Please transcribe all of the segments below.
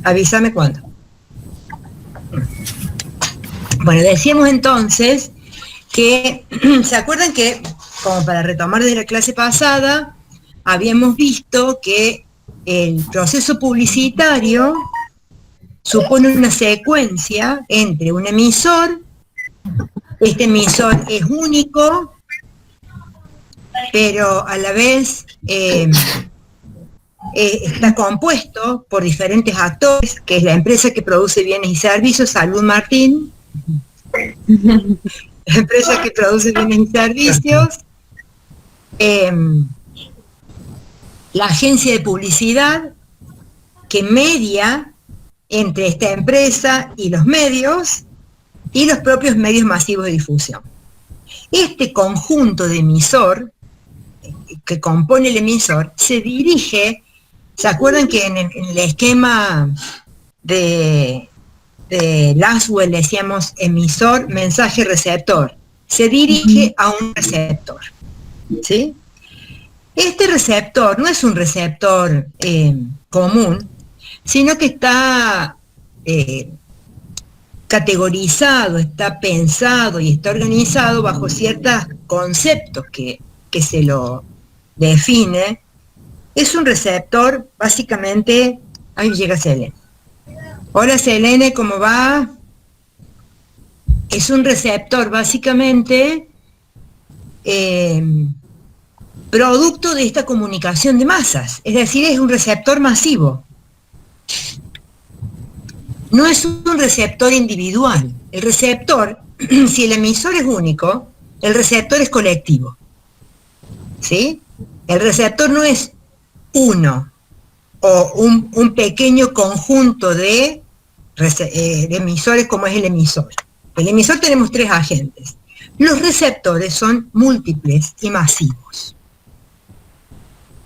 Avísame cuándo. Bueno, decíamos entonces que, ¿se acuerdan que, como para retomar de la clase pasada, habíamos visto que el proceso publicitario supone una secuencia entre un emisor, este emisor es único, pero a la vez está compuesto por diferentes actores, que es la empresa que produce bienes y servicios, Salud Martín, la empresa que produce bienes y servicios, la agencia de publicidad que media entre esta empresa y los medios, y los propios medios masivos de difusión. Este conjunto de emisor, que compone el emisor, se dirige, ¿se acuerdan que en el esquema de Laswell decíamos emisor, mensaje, receptor? Se dirige a un receptor, ¿sí? Este receptor no es un receptor común, sino que está categorizado, está pensado y está organizado bajo ciertos conceptos que se lo define. Es un receptor, básicamente. Ahí llega Selene. Hola Selene, ¿cómo va? Es un receptor, básicamente, producto de esta comunicación de masas, es decir, es un receptor masivo. No es un receptor individual. El receptor, si el emisor es único, el receptor es colectivo, ¿sí? El receptor no es uno o un pequeño conjunto de emisores como es el emisor. El emisor tenemos 3 agentes. Los receptores son múltiples y masivos.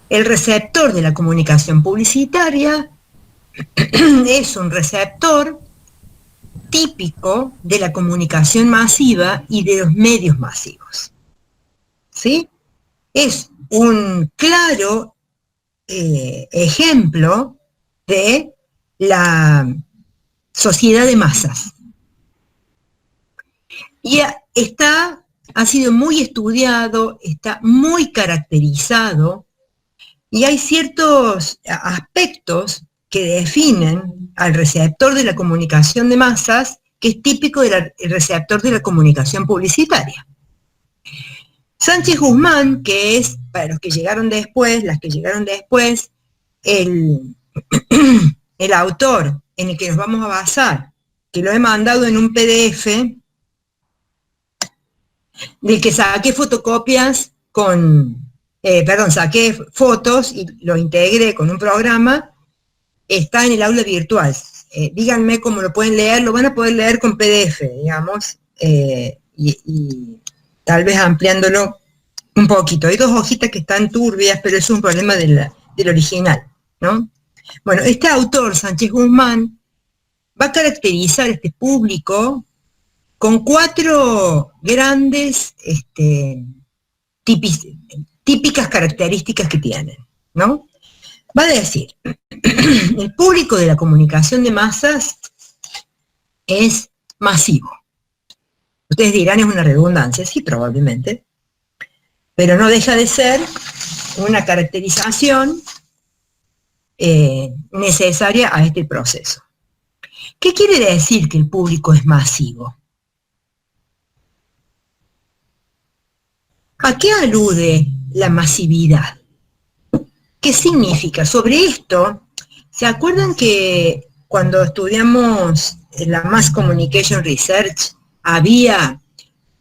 El receptor de la comunicación publicitaria es un receptor típico de la comunicación masiva y de los medios masivos, ¿sí? Es un claro ejemplo de la sociedad de masas. Y ha sido muy estudiado, está muy caracterizado, y hay ciertos aspectos que definen al receptor de la comunicación de masas, que es típico del receptor de la comunicación publicitaria. Sánchez Guzmán, que es, para los que llegaron después, las que llegaron después, el autor en el que nos vamos a basar, que lo he mandado en un PDF, del que saqué fotocopias saqué fotos y lo integré con un programa. Está en el aula virtual. Díganme cómo lo pueden leer. Lo van a poder leer con PDF, digamos, y tal vez ampliándolo un poquito. Hay 2 hojitas que están turbias, pero es un problema del original, ¿no? Bueno, este autor, Sánchez Guzmán, va a caracterizar este público con 4 grandes típicas características que tienen, ¿no? Va a decir, el público de la comunicación de masas es masivo. Ustedes dirán, es una redundancia, sí, probablemente, pero no deja de ser una caracterización necesaria a este proceso. ¿Qué quiere decir que el público es masivo? ¿A qué alude la masividad? ¿Qué significa? Sobre esto, ¿se acuerdan que cuando estudiamos la Mass Communication Research había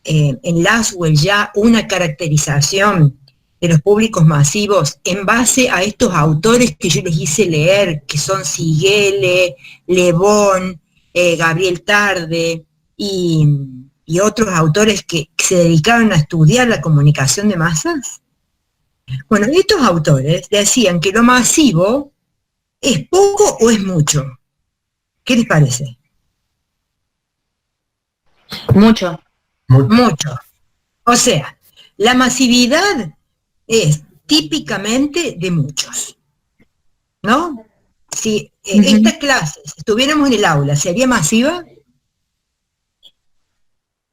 en Laswell ya una caracterización de los públicos masivos en base a estos autores que yo les hice leer, que son Sigele, Le Bon, Gabriel Tarde y otros autores que se dedicaron a estudiar la comunicación de masas? Bueno, estos autores decían que lo masivo es poco o es mucho. ¿Qué les parece? Mucho. Mucho. O sea, la masividad es típicamente de muchos, ¿no? si esta clase, si estuviéramos en el aula, ¿sería masiva?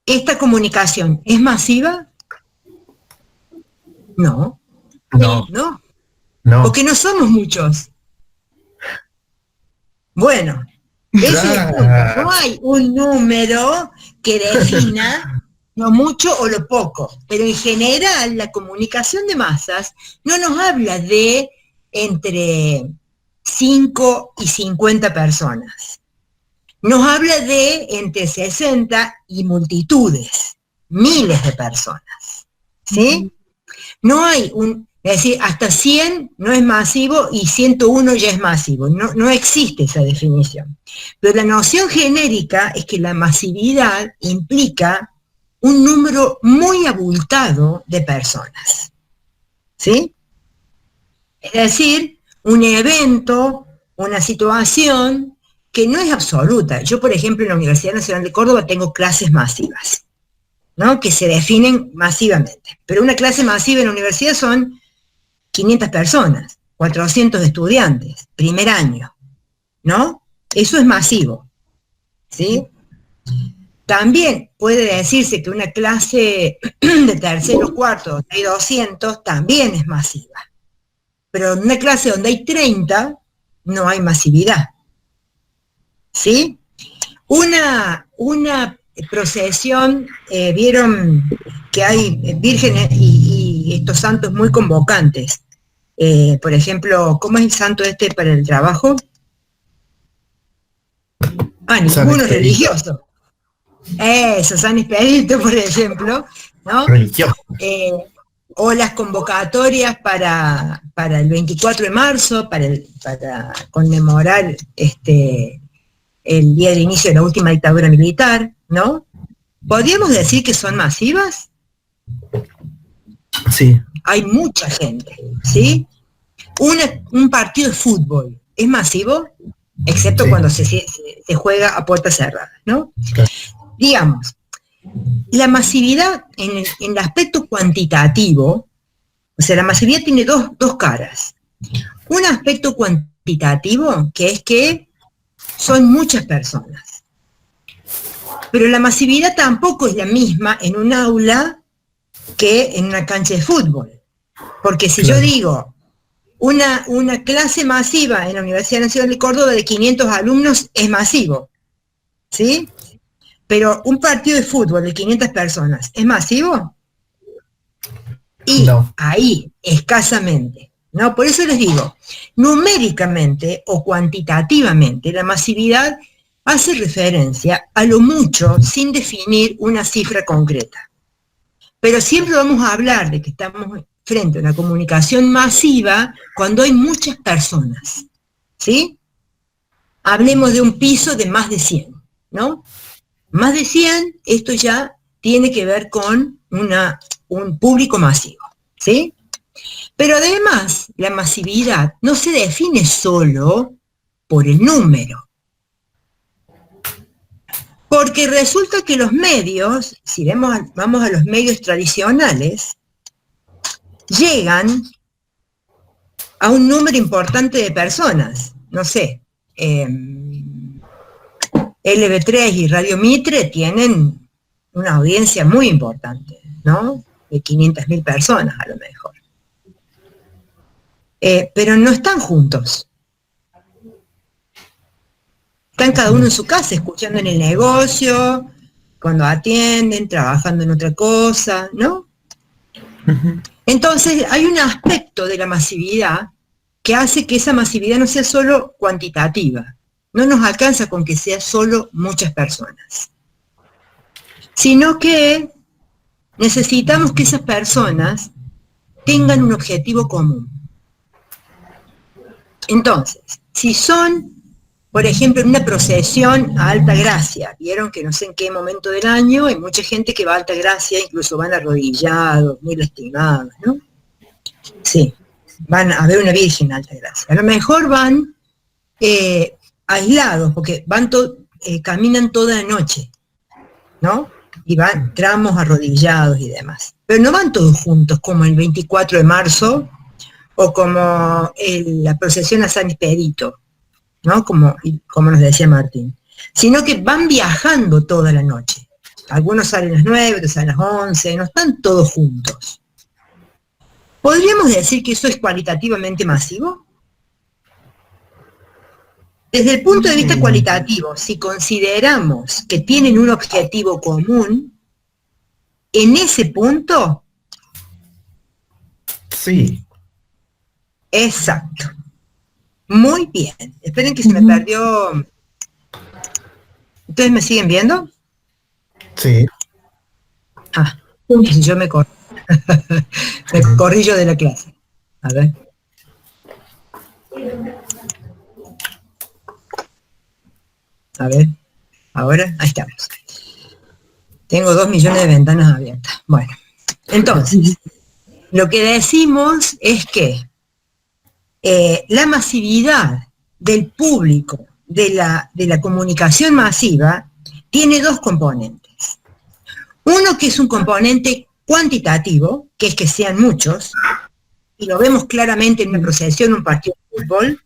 ¿Esta comunicación es masiva? No. No. No. No. Porque no somos muchos. Bueno, ese es el punto. No hay un número que defina lo mucho o lo poco, pero en general la comunicación de masas no nos habla de entre 5 y 50 personas. Nos habla de entre 60 y multitudes, miles de personas. ¿Sí? No hay es decir, hasta 100 no es masivo y 101 ya es masivo. No existe esa definición. Pero la noción genérica es que la masividad implica un número muy abultado de personas. ¿Sí? Es decir, un evento, una situación que no es absoluta. Yo, por ejemplo, en la Universidad Nacional de Córdoba tengo clases masivas, ¿no? Que se definen masivamente. Pero una clase masiva en la universidad son 500 personas, 400 estudiantes, primer año, ¿no? Eso es masivo, ¿sí? También puede decirse que una clase de tercero, cuarto, donde hay 200, también es masiva. Pero en una clase donde hay 30, no hay masividad, ¿sí? Una procesión, vieron que hay vírgenes y estos santos muy convocantes. Por ejemplo, ¿cómo es el santo este para el trabajo? Ninguno es religioso. Eso, San Expedito, por ejemplo, ¿no? Religioso. O las convocatorias para el 24 de marzo, para conmemorar el día de inicio de la última dictadura militar, ¿no? ¿Podríamos decir que son masivas? Sí. Hay mucha gente, ¿sí? Un partido de fútbol, ¿es masivo? Excepto sí, cuando se juega a puertas cerradas, ¿no? Claro. Digamos, la masividad en el aspecto cuantitativo, o sea, la masividad tiene dos caras. Un aspecto cuantitativo, que es que son muchas personas. Pero la masividad tampoco es la misma en un aula que en una cancha de fútbol. Porque si claro, yo digo una clase masiva en la Universidad Nacional de Córdoba de 500 alumnos es masivo, ¿sí? Pero un partido de fútbol de 500 personas, ¿es masivo? Y no, ahí, escasamente, ¿no? Por eso les digo, numéricamente o cuantitativamente, la masividad hace referencia a lo mucho sin definir una cifra concreta. Pero siempre vamos a hablar de que estamos frente a una comunicación masiva cuando hay muchas personas, ¿sí? Hablemos de un piso de más de 100, ¿no? Más de 100, esto ya tiene que ver con un público masivo, ¿sí? Pero además, la masividad no se define solo por el número. Porque resulta que los medios, si vamos a los medios tradicionales, llegan a un número importante de personas. No sé, LB3 y Radio Mitre tienen una audiencia muy importante, ¿no? De 500.000 personas a lo mejor. Pero no están juntos. Están cada uno en su casa, escuchando en el negocio, cuando atienden, trabajando en otra cosa, ¿no? Entonces, hay un aspecto de la masividad que hace que esa masividad no sea solo cuantitativa. No nos alcanza con que sea solo muchas personas. Sino que necesitamos que esas personas tengan un objetivo común. Entonces, si son, por ejemplo, en una procesión a Altagracia, vieron que no sé en qué momento del año hay mucha gente que va a Altagracia, incluso van arrodillados, muy lastimados, ¿no? Sí, van a ver una virgen a Altagracia. A lo mejor van aislados, porque caminan toda la noche, ¿no? Y van tramos arrodillados y demás. Pero no van todos juntos, como el 24 de marzo, o como la procesión a San Expedito, ¿no? Como nos decía Martín, sino que van viajando toda la noche. Algunos salen a las 9, otros salen a las 11, no están todos juntos. ¿Podríamos decir que eso es cualitativamente masivo? Desde el punto de vista cualitativo, si consideramos que tienen un objetivo común, en ese punto... Sí. Exacto. Muy bien. Esperen que se me perdió... ¿Ustedes me siguen viendo? Sí. Ah, yo me corrí. Me corrí yo de la clase. A ver. A ver. Ahora, ahí estamos. Tengo 2 millones de ventanas abiertas. Bueno, entonces, lo que decimos es que la masividad del público de la comunicación masiva tiene 2 componentes. Uno que es un componente cuantitativo, que es que sean muchos, y lo vemos claramente en una procesión, un partido de fútbol,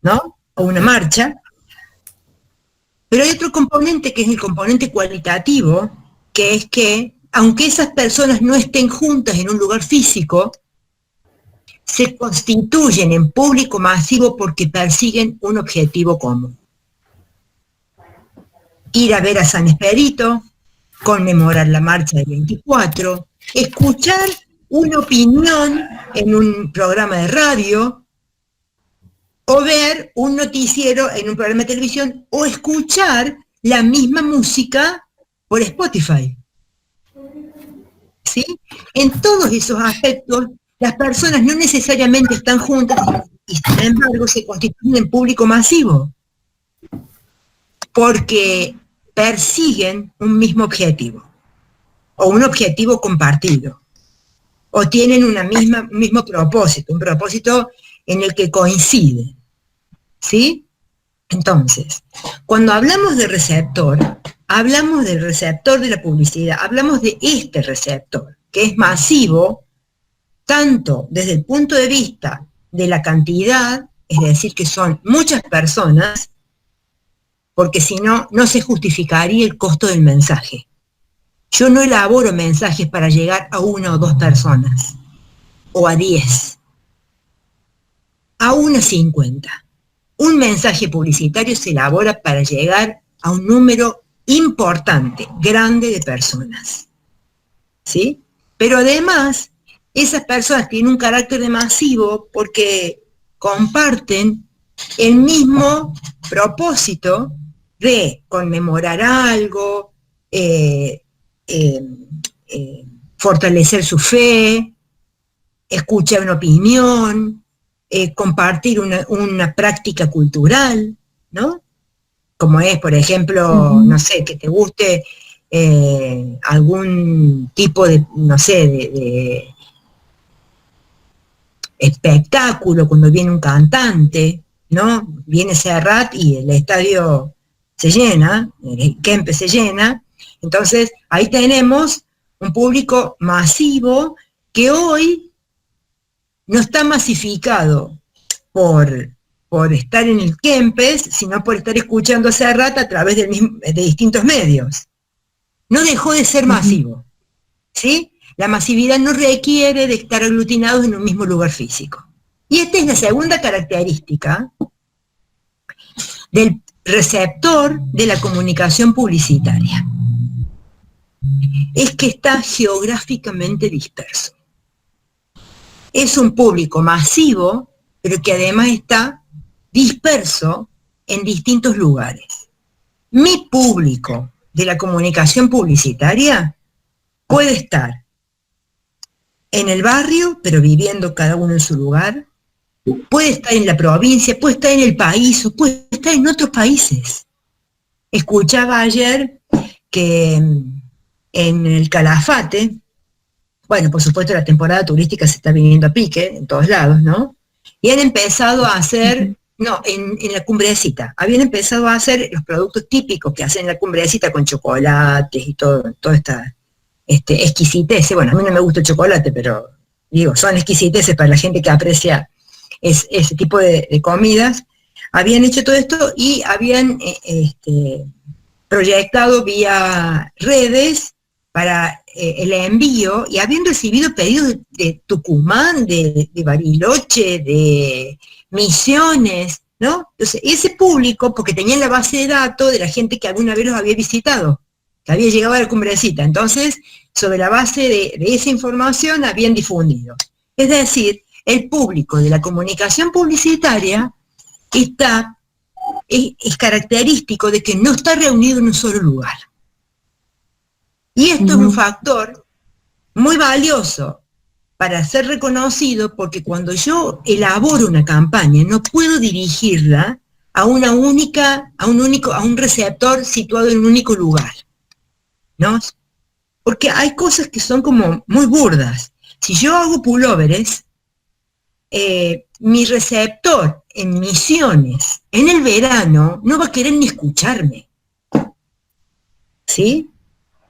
¿no? O una marcha. Pero hay otro componente que es el componente cualitativo, que es que, aunque esas personas no estén juntas en un lugar físico, se constituyen en público masivo porque persiguen un objetivo común. Ir a ver a San Esperito, conmemorar la marcha del 24, escuchar una opinión en un programa de radio, o ver un noticiero en un programa de televisión, o escuchar la misma música por Spotify. ¿Sí? En todos esos aspectos, las personas no necesariamente están juntas y sin embargo se constituyen en público masivo, porque persiguen un mismo objetivo, o un objetivo compartido, o tienen un mismo propósito, un propósito en el que coinciden. ¿Sí? Entonces, cuando hablamos de receptor, hablamos del receptor de la publicidad, hablamos de este receptor, que es masivo, tanto desde el punto de vista de la cantidad, es decir, que son muchas personas, porque si no, no se justificaría el costo del mensaje. Yo no elaboro mensajes para llegar a 1 o 2 personas, o a 10, a unas 50. Un mensaje publicitario se elabora para llegar a un número importante, grande de personas. ¿Sí? Pero además, esas personas tienen un carácter de masivo porque comparten el mismo propósito de conmemorar algo, fortalecer su fe, escuchar una opinión, compartir una práctica cultural, ¿no? Como es, por ejemplo, no sé, que te guste algún tipo de, no sé, de espectáculo, cuando viene un cantante, ¿no? Viene Serrat y el estadio se llena, el Kempes se llena, entonces ahí tenemos un público masivo que hoy no está masificado por estar en el Kempes, sino por estar escuchando a Serrat a través de distintos medios. No dejó de ser masivo, ¿sí? La masividad no requiere de estar aglutinados en un mismo lugar físico. Y esta es la segunda característica del receptor de la comunicación publicitaria. Es que está geográficamente disperso. Es un público masivo, pero que además está disperso en distintos lugares. Mi público de la comunicación publicitaria puede estar en el barrio, pero viviendo cada uno en su lugar, puede estar en la provincia, puede estar en el país, o puede estar en otros países. Escuchaba ayer que en el Calafate, bueno, por supuesto la temporada turística se está viniendo a pique en todos lados, ¿no? Y han empezado a hacer, no, en la Cumbrecita, habían empezado a hacer los productos típicos que hacen en la Cumbrecita con chocolates y toda esta exquisiteces. Bueno, a mí no me gusta el chocolate, pero digo, son exquisiteces para la gente que aprecia ese tipo de comidas. habían hecho todo esto y habían proyectado vía redes para el envío, y habían recibido pedidos de Tucumán, de Bariloche, de Misiones, ¿no? Entonces, ese público, porque tenían la base de datos de la gente que alguna vez los había visitado, que había llegado a la Cumbrecita, entonces, sobre la base de esa información habían difundido. Es decir, el público de la comunicación publicitaria es característico de que no está reunido en un solo lugar. Y esto es un factor muy valioso para ser reconocido, porque cuando yo elaboro una campaña no puedo dirigirla a un receptor situado en un único lugar, ¿no? Porque hay cosas que son como muy burdas. Si yo hago pulóveres, mi receptor en Misiones, en el verano, no va a querer ni escucharme, ¿sí?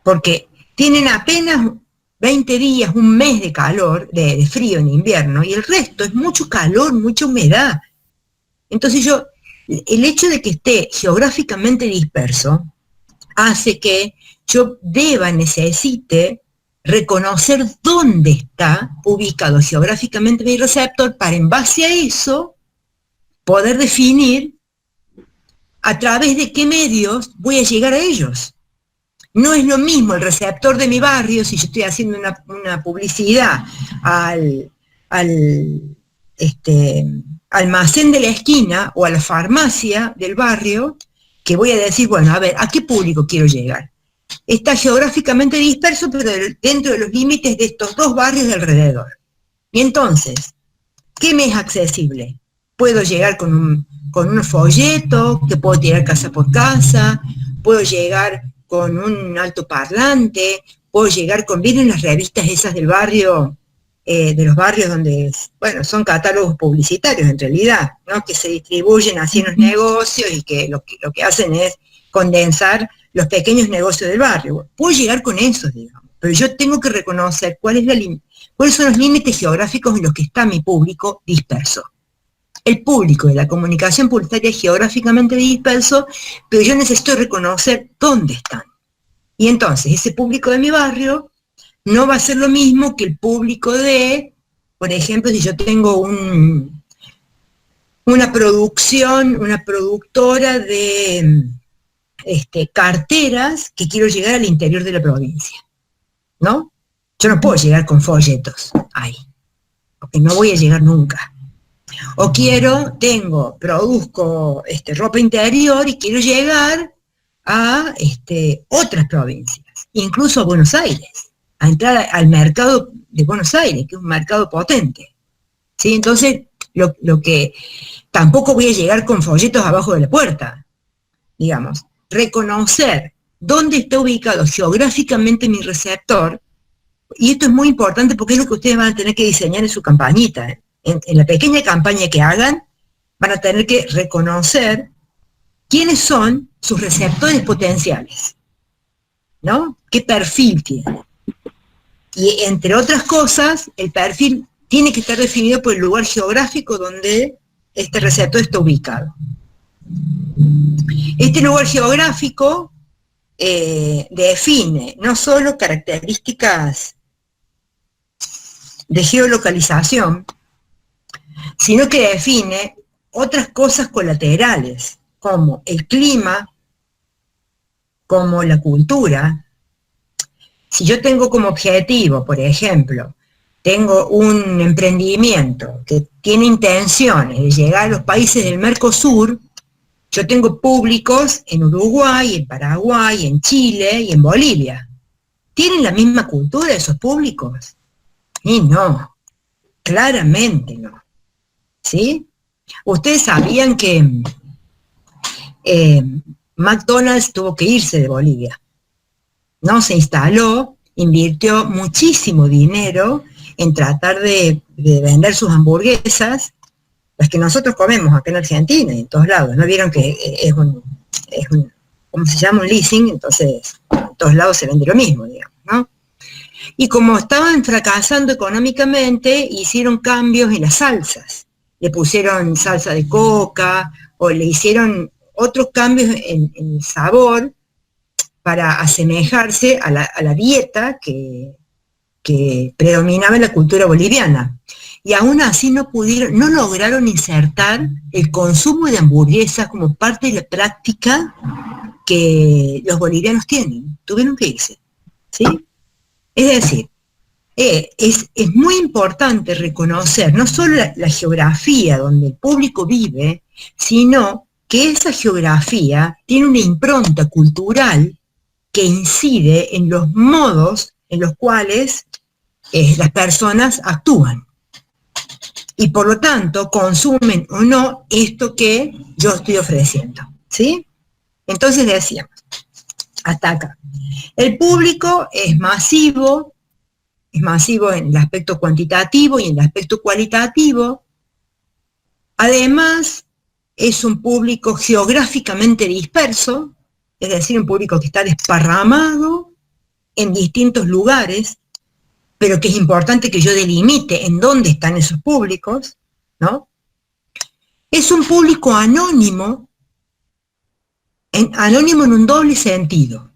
Porque tienen apenas 20 días, un mes de calor, de frío en invierno, y el resto es mucho calor, mucha humedad. Entonces el hecho de que esté geográficamente disperso hace que yo necesite reconocer dónde está ubicado geográficamente mi receptor, para en base a eso poder definir a través de qué medios voy a llegar a ellos. No es lo mismo el receptor de mi barrio, si yo estoy haciendo una publicidad al almacén de la esquina o a la farmacia del barrio, que voy a decir, bueno, a ver, ¿a qué público quiero llegar? Está geográficamente disperso, pero dentro de los límites de estos dos barrios de alrededor. Y entonces, ¿qué me es accesible? Puedo llegar con un folleto que puedo tirar casa por casa, puedo llegar con un altoparlante, puedo llegar con, vienen las revistas esas del barrio, de los barrios donde, bueno, son catálogos publicitarios en realidad, ¿no? Que se distribuyen así en los negocios y que lo que hacen es condensar los pequeños negocios del barrio. Puedo llegar con eso, digamos, pero yo tengo que reconocer cuáles son los límites geográficos en los que está mi público disperso. El público de la comunicación publicitaria es geográficamente disperso, pero yo necesito reconocer dónde están. Y entonces, ese público de mi barrio no va a ser lo mismo que el público de, por ejemplo, si yo tengo una productora de carteras que quiero llegar al interior de la provincia, ¿no? Yo no puedo llegar con folletos ahí, porque no voy a llegar nunca. O produzco ropa interior y quiero llegar a otras provincias, incluso a Buenos Aires, a entrar al mercado de Buenos Aires, que es un mercado potente, ¿sí? Entonces, lo que tampoco voy a llegar con folletos abajo de la puerta, digamos. Reconocer dónde está ubicado geográficamente mi receptor, y esto es muy importante porque es lo que ustedes van a tener que diseñar en su campañita, ¿eh? En la pequeña campaña que hagan, van a tener que reconocer quiénes son sus receptores potenciales, ¿no? ¿Qué perfil tienen? Y entre otras cosas, el perfil tiene que estar definido por el lugar geográfico donde este receptor está ubicado. Este lugar geográfico define no solo características de geolocalización, sino que define otras cosas colaterales, como el clima, como la cultura. Si yo tengo como objetivo, por ejemplo, tengo un emprendimiento que tiene intenciones de llegar a los países del Mercosur, yo tengo públicos en Uruguay, en Paraguay, en Chile y en Bolivia. ¿Tienen la misma cultura esos públicos? Y no, claramente no. ¿Sí? Ustedes sabían que McDonald's tuvo que irse de Bolivia, ¿no? Se instaló, invirtió muchísimo dinero en tratar de vender sus hamburguesas, las que nosotros comemos acá en Argentina y en todos lados. ¿No vieron que es un ¿cómo se llama? Un leasing? Entonces, en todos lados se vende lo mismo, digamos, ¿no? Y como estaban fracasando económicamente, hicieron cambios en las salsas. le pusieron salsa de coca o le hicieron otros cambios en el sabor para asemejarse a la dieta que predominaba en la cultura boliviana. Y aún así no lograron insertar el consumo de hamburguesas como parte de la práctica que los bolivianos tienen. Tuvieron que irse, ¿sí? Es decir, es muy importante reconocer no solo la geografía donde el público vive, sino que esa geografía tiene una impronta cultural que incide en los modos en los cuales las personas actúan. Y por lo tanto, consumen o no esto que yo estoy ofreciendo, ¿sí? Entonces decíamos, hasta acá. El público es masivo en el aspecto cuantitativo y en el aspecto cualitativo. Además, es un público geográficamente disperso, es decir, un público que está desparramado en distintos lugares, pero que es importante que yo delimite en dónde están esos públicos, ¿no? Es un público anónimo, anónimo en un doble sentido.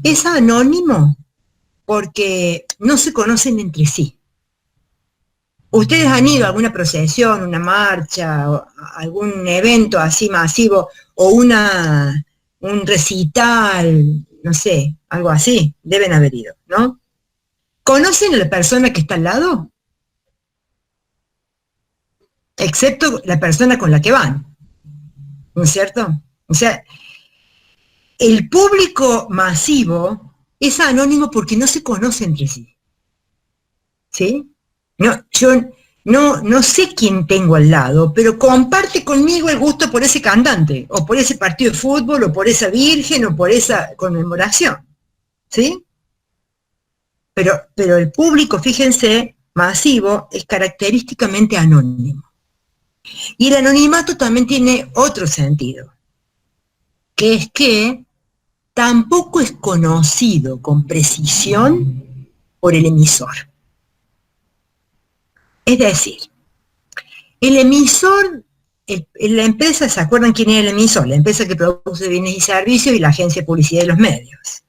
Es anónimo porque no se conocen entre sí. Ustedes han ido a alguna procesión, una marcha, o algún evento así masivo, o un recital, no sé, algo así, deben haber ido, ¿no? ¿Conocen a la persona que está al lado? Excepto la persona con la que van, ¿no es cierto? O sea, el público masivo es anónimo porque no se conoce entre sí, ¿sí? No, yo no sé quién tengo al lado, pero comparte conmigo el gusto por ese cantante, o por ese partido de fútbol, o por esa virgen, o por esa conmemoración, ¿sí? Pero el público, fíjense, masivo, es característicamente anónimo. Y el anonimato también tiene otro sentido, que es que tampoco es conocido con precisión por el emisor. Es decir, el emisor, la empresa, ¿se acuerdan quién era el emisor? La empresa que produce bienes y servicios y la agencia de publicidad de los medios.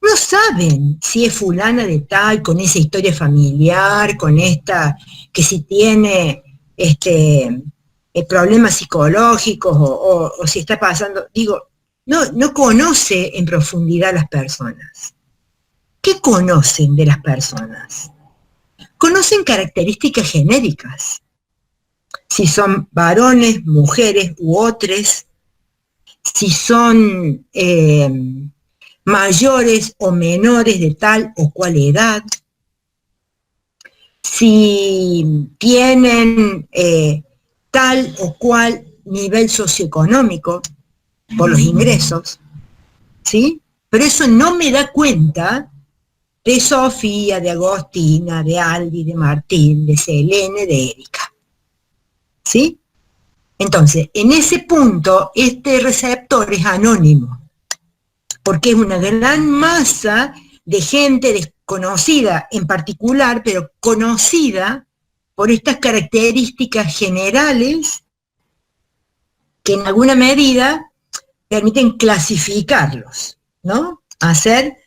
No saben si es fulana de tal, con esa historia familiar, con esta, que si tiene problemas psicológicos o si está pasando, digo, no conoce en profundidad las personas. ¿Qué conocen de las personas? Conocen características genéricas. Si son varones, mujeres u otros, si son mayores o menores de tal o cual edad, si tienen tal o cual nivel socioeconómico por los ingresos, ¿sí? Pero eso no me da cuenta de Sofía, de Agostina, de Aldi, de Martín, de Selene, de Erika, ¿sí? Entonces, en ese punto, este receptor es anónimo, porque es una gran masa de gente desconocida en particular, pero conocida por estas características generales que en alguna medida permiten clasificarlos, ¿no? Hacer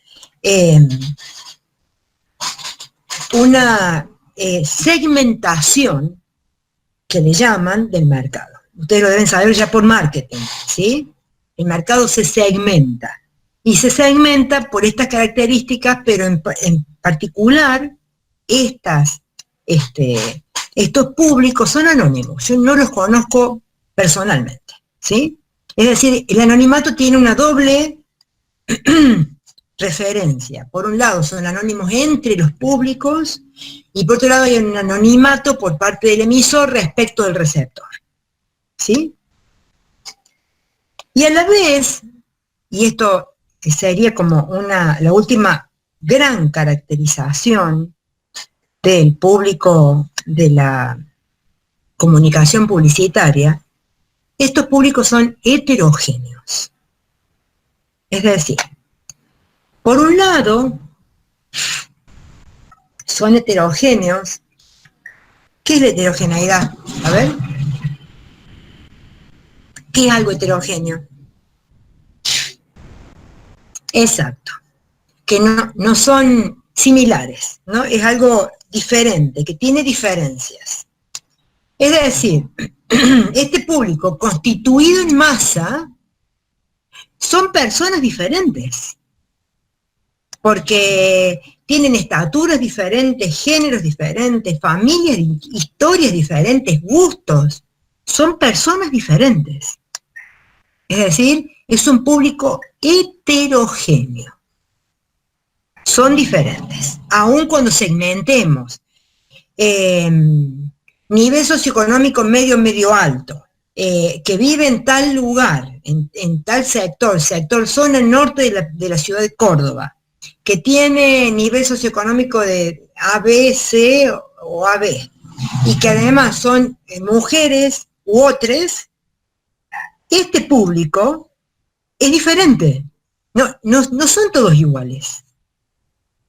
una segmentación que le llaman del mercado. Ustedes lo deben saber ya por marketing, ¿sí? El mercado se segmenta. Y se segmenta por estas características, pero en particular, estos públicos son anónimos. Yo no los conozco personalmente, ¿sí? Es decir, el anonimato tiene una doble referencia. Por un lado, son anónimos entre los públicos, y por otro lado hay un anonimato por parte del emisor respecto del receptor, ¿sí? Y a la vez, y esto sería como la última gran caracterización del público de la comunicación publicitaria, estos públicos son heterogéneos. Es decir, por un lado, son heterogéneos ¿Qué es la heterogeneidad? A ver, ¿qué es algo heterogéneo? Exacto, que no son similares, ¿no? Es algo diferente, que tiene diferencias. Es decir, este público constituido en masa son personas diferentes, porque tienen estaturas diferentes, géneros diferentes, familias, historias diferentes, gustos. Son personas diferentes. Es decir, es un público heterogéneo. Son diferentes. Aun cuando segmentemos nivel socioeconómico medio alto, que vive en tal lugar, en tal sector zona norte de la ciudad de Córdoba, que tiene nivel socioeconómico de A, B, C o AB, y que además son mujeres u otros, este público es diferente. No son todos iguales.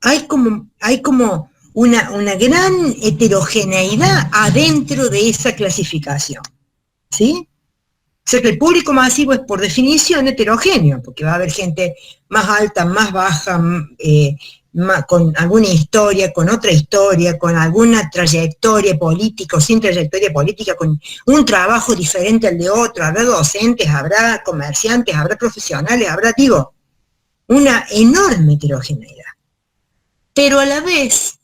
Hay como una gran heterogeneidad adentro de esa clasificación. ¿Sí? O sea que el público masivo es por definición heterogéneo, porque va a haber gente más alta, más baja, con alguna historia, con otra historia, con alguna trayectoria política o sin trayectoria política, con un trabajo diferente al de otro. Habrá docentes, habrá comerciantes, habrá profesionales, digo, una enorme heterogeneidad. Pero a la vez,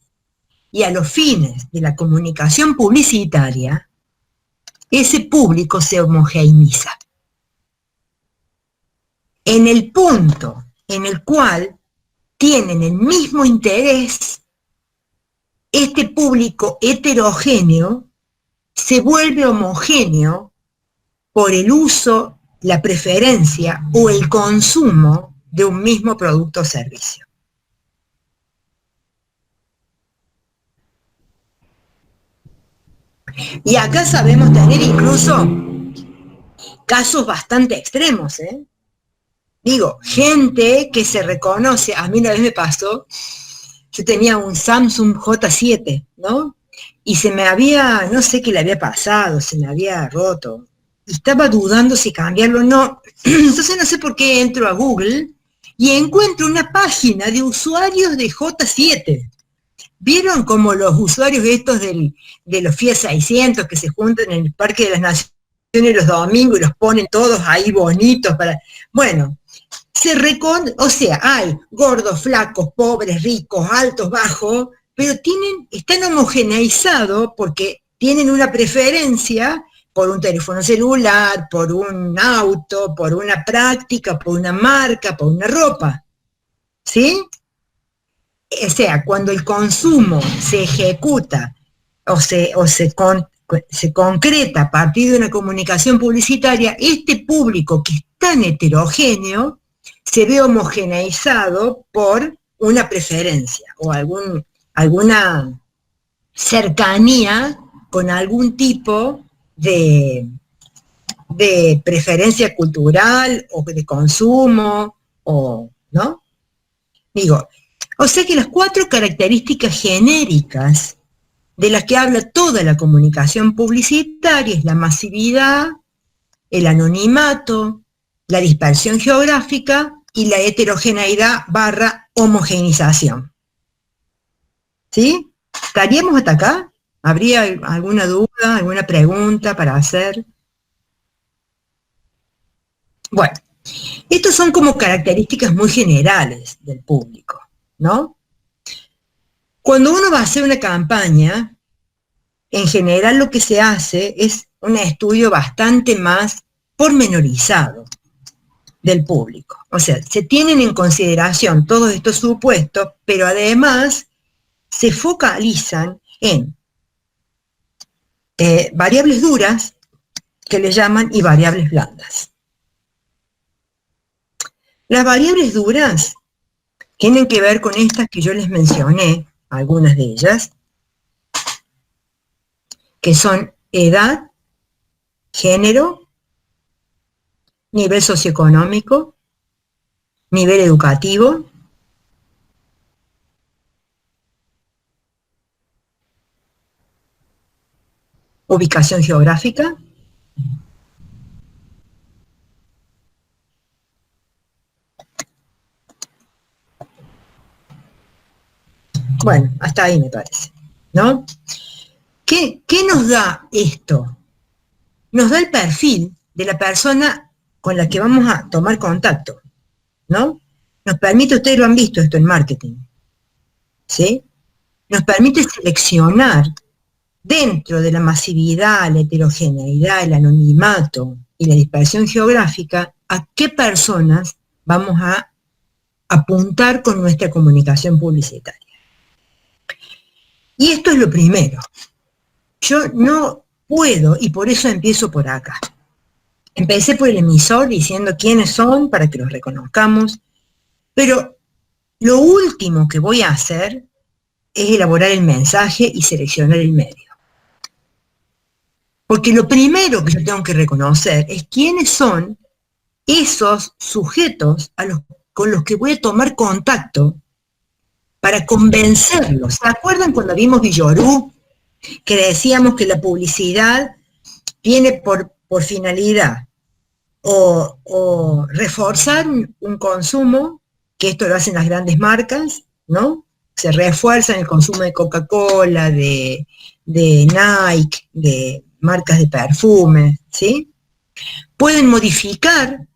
y a los fines de la comunicación publicitaria, ese público se homogeneiza. En el punto en el cual tienen el mismo interés, este público heterogéneo se vuelve homogéneo por el uso, la preferencia o el consumo de un mismo producto o servicio. Y acá sabemos tener incluso casos bastante extremos, ¿eh? Digo, gente que se reconoce, a mí una vez me pasó, yo tenía un Samsung J7, ¿no? Y se me había, no sé qué le había pasado, se me había roto. Y estaba dudando si cambiarlo o no. Entonces no sé por qué entro a Google y encuentro una página de usuarios de J7. ¿Vieron como los usuarios estos de los Fiat 600 que se juntan en el Parque de las Naciones los domingos y los ponen todos ahí bonitos para... Bueno, o sea, hay gordos, flacos, pobres, ricos, altos, bajos, pero están homogeneizados porque tienen una preferencia por un teléfono celular, por un auto, por una práctica, por una marca, por una ropa. ¿Sí? O sea, cuando el consumo se ejecuta se concreta a partir de una comunicación publicitaria, este público que es tan heterogéneo se ve homogeneizado por una preferencia o alguna cercanía con algún tipo de preferencia cultural o de consumo, ¿no? Digo, o sea que las 4 características genéricas de las que habla toda la comunicación publicitaria es la masividad, el anonimato, la dispersión geográfica y la heterogeneidad / homogenización. ¿Sí? ¿Estaríamos hasta acá? ¿Habría alguna duda, alguna pregunta para hacer? Bueno, estos son como características muy generales del público, ¿no? Cuando uno va a hacer una campaña, en general lo que se hace es un estudio bastante más pormenorizado del público. O sea, se tienen en consideración todos estos supuestos, pero además se focalizan en variables duras, que le llaman, y variables blandas. Las variables duras tienen que ver con estas que yo les mencioné, algunas de ellas, que son edad, género, nivel socioeconómico, nivel educativo, Ubicación geográfica. Bueno, hasta ahí me parece, ¿no? ¿Qué nos da esto? Nos da el perfil de la persona con la que vamos a tomar contacto, ¿no? Nos permite, ustedes lo han visto esto en marketing, ¿sí? Nos permite seleccionar dentro de la masividad, la heterogeneidad, el anonimato y la dispersión geográfica, a qué personas vamos a apuntar con nuestra comunicación publicitaria. Y esto es lo primero. Yo no puedo, y por eso empiezo por acá. Empecé por el emisor diciendo quiénes son para que los reconozcamos, pero lo último que voy a hacer es elaborar el mensaje y seleccionar el medio. Porque lo primero que yo tengo que reconocer es quiénes son esos sujetos con los que voy a tomar contacto para convencerlos. ¿Se acuerdan cuando vimos Villorú? Que decíamos que la publicidad tiene por finalidad o reforzar un consumo, que esto lo hacen las grandes marcas, ¿no? Se refuerza en el consumo de Coca-Cola, de Nike, de marcas de perfume, ¿sí? Pueden modificar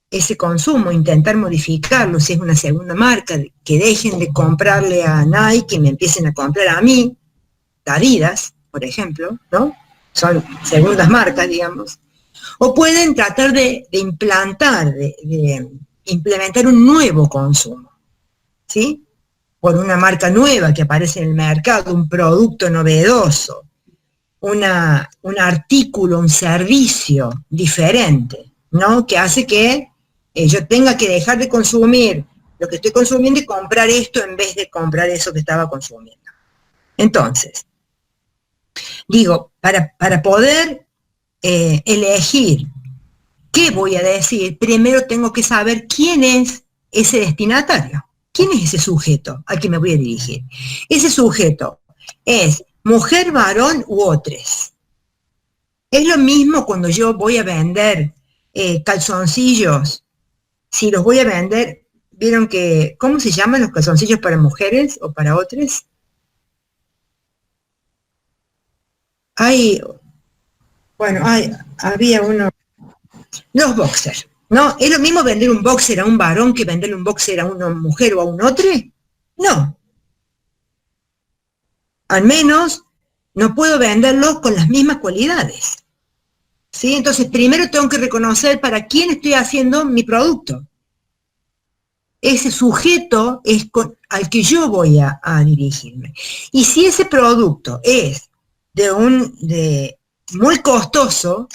ese consumo, intentar modificarlo, si es una segunda marca, que dejen de comprarle a Nike y me empiecen a comprar a mí, Adidas, por ejemplo, ¿no? Son segundas marcas, digamos. O pueden tratar de implantar, de implementar un nuevo consumo, ¿sí? Por una marca nueva que aparece en el mercado, un producto novedoso, un artículo, un servicio diferente, ¿no? Que hace que yo tenga que dejar de consumir lo que estoy consumiendo y comprar esto en vez de comprar eso que estaba consumiendo. Entonces, digo, para poder elegir qué voy a decir, primero tengo que saber quién es ese destinatario, quién es ese sujeto al que me voy a dirigir. Ese sujeto es mujer, varón u otros. Es lo mismo cuando yo voy a vender calzoncillos, si los voy a vender, ¿vieron que, cómo se llaman los calzoncillos para mujeres o para otros? Había uno, los boxers, ¿no? ¿Es lo mismo vender un boxer a un varón que venderle un boxer a una mujer o a un otro? No. Al menos no puedo venderlos con las mismas cualidades, ¿sí? Entonces, primero tengo que reconocer para quién estoy haciendo mi producto. Ese sujeto es al que yo voy a dirigirme. Y si ese producto es de muy costoso,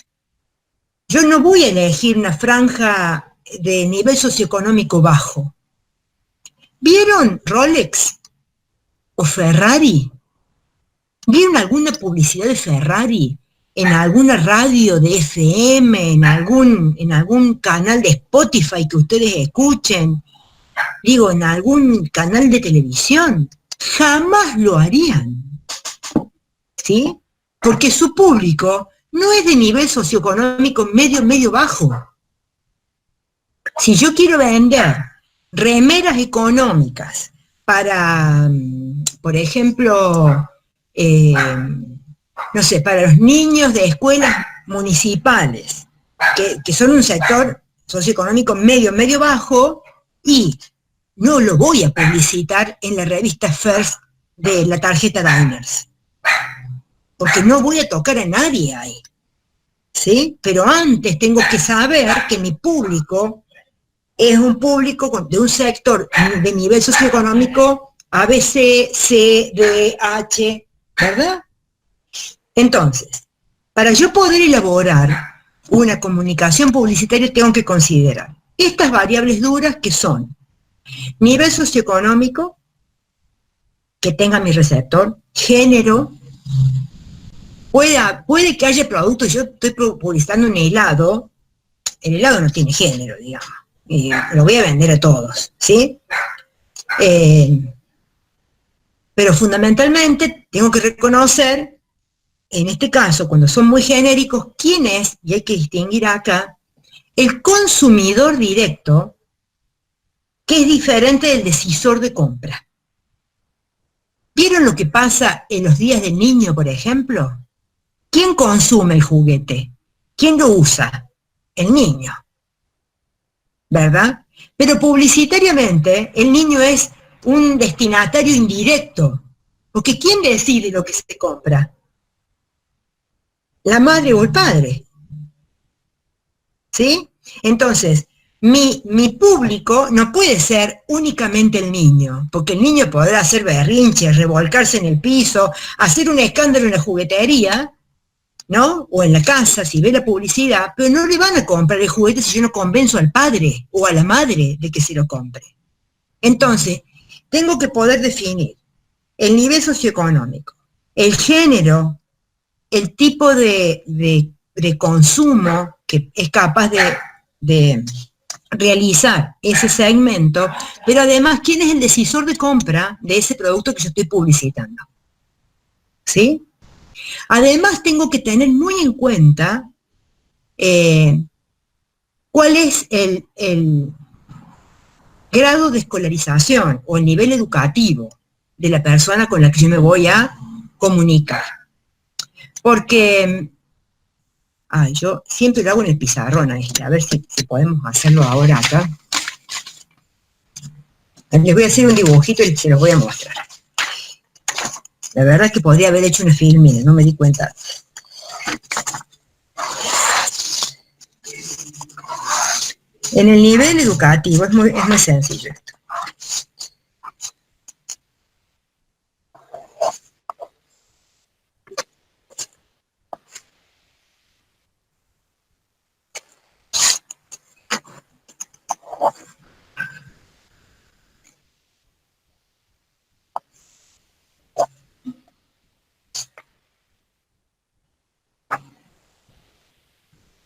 yo no voy a elegir una franja de nivel socioeconómico bajo. ¿Vieron Rolex o Ferrari? ¿Vieron alguna publicidad de Ferrari en alguna radio de FM, en algún canal de Spotify que ustedes escuchen? Digo, en algún canal de televisión. Jamás lo harían, ¿sí? Porque su público no es de nivel socioeconómico medio bajo. Si yo quiero vender remeras económicas para, por ejemplo, no sé, para los niños de escuelas municipales, que son un sector socioeconómico medio bajo, y no lo voy a publicitar en la revista First de la tarjeta Diners, porque no voy a tocar a nadie ahí, ¿sí? Pero antes tengo que saber que mi público es un público de un sector de nivel socioeconómico ABC, C, D, H, ¿verdad? Entonces, para yo poder elaborar una comunicación publicitaria tengo que considerar estas variables duras que son nivel socioeconómico, que tenga mi receptor, género, puede que haya productos, yo estoy publicitando un helado, el helado no tiene género, digamos, y lo voy a vender a todos, ¿sí? Pero fundamentalmente tengo que reconocer en este caso, cuando son muy genéricos, ¿quién es? Y hay que distinguir acá, el consumidor directo, que es diferente del decisor de compra. ¿Vieron lo que pasa en los días del niño, por ejemplo? ¿Quién consume el juguete? ¿Quién lo usa? El niño, ¿verdad? Pero publicitariamente, el niño es un destinatario indirecto, porque ¿quién decide lo que se compra? La madre o el padre, ¿sí? Entonces, mi público no puede ser únicamente el niño, porque el niño podrá hacer berrinches, revolcarse en el piso, hacer un escándalo en la juguetería, ¿no? O en la casa, si ve la publicidad, pero no le van a comprar el juguete si yo no convenzo al padre o a la madre de que se lo compre. Entonces, tengo que poder definir el nivel socioeconómico, el género, el tipo de consumo que es capaz de realizar ese segmento, pero además, ¿quién es el decisor de compra de ese producto que yo estoy publicitando? ¿Sí? Además, tengo que tener muy en cuenta cuál es el grado de escolarización o el nivel educativo de la persona con la que yo me voy a comunicar. Porque, yo siempre lo hago en el pizarrón a ver si podemos hacerlo ahora acá. Les voy a hacer un dibujito y se los voy a mostrar. La verdad es que podría haber hecho una filmina, no me di cuenta. En el nivel educativo es muy sencillo esto.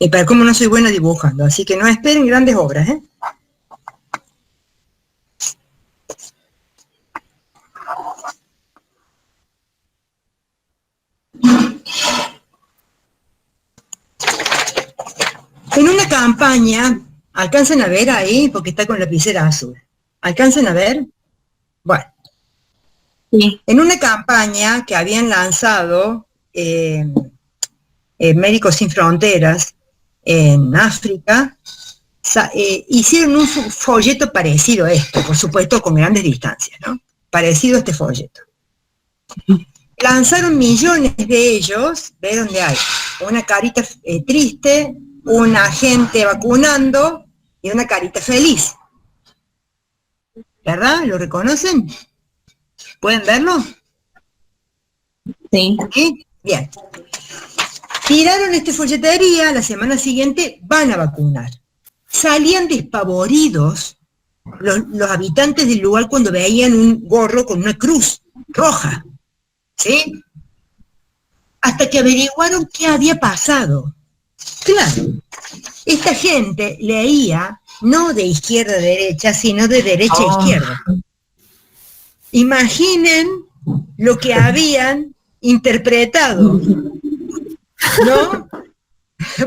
Y para cómo no soy buena dibujando, así que no esperen grandes obras, ¿eh? En una campaña, ¿alcanzan a ver ahí? Porque está con lapicera azul. ¿Alcanzan a ver? Bueno. Sí. En una campaña que habían lanzado Médicos Sin Fronteras en África, hicieron un folleto parecido a esto, por supuesto con grandes distancias, ¿no? Parecido a este folleto. Lanzaron millones de ellos, ve donde hay una carita triste, una gente vacunando y una carita feliz. ¿Verdad? ¿Lo reconocen? ¿Pueden verlo? Sí. ¿Sí? Bien. Tiraron esta folletería, la semana siguiente van a vacunar. Salían despavoridos los habitantes del lugar cuando veían un gorro con una cruz roja, ¿sí? Hasta que averiguaron qué había pasado. Claro, esta gente leía no de izquierda a derecha, sino de derecha a izquierda. Imaginen lo que habían interpretado, ¿no?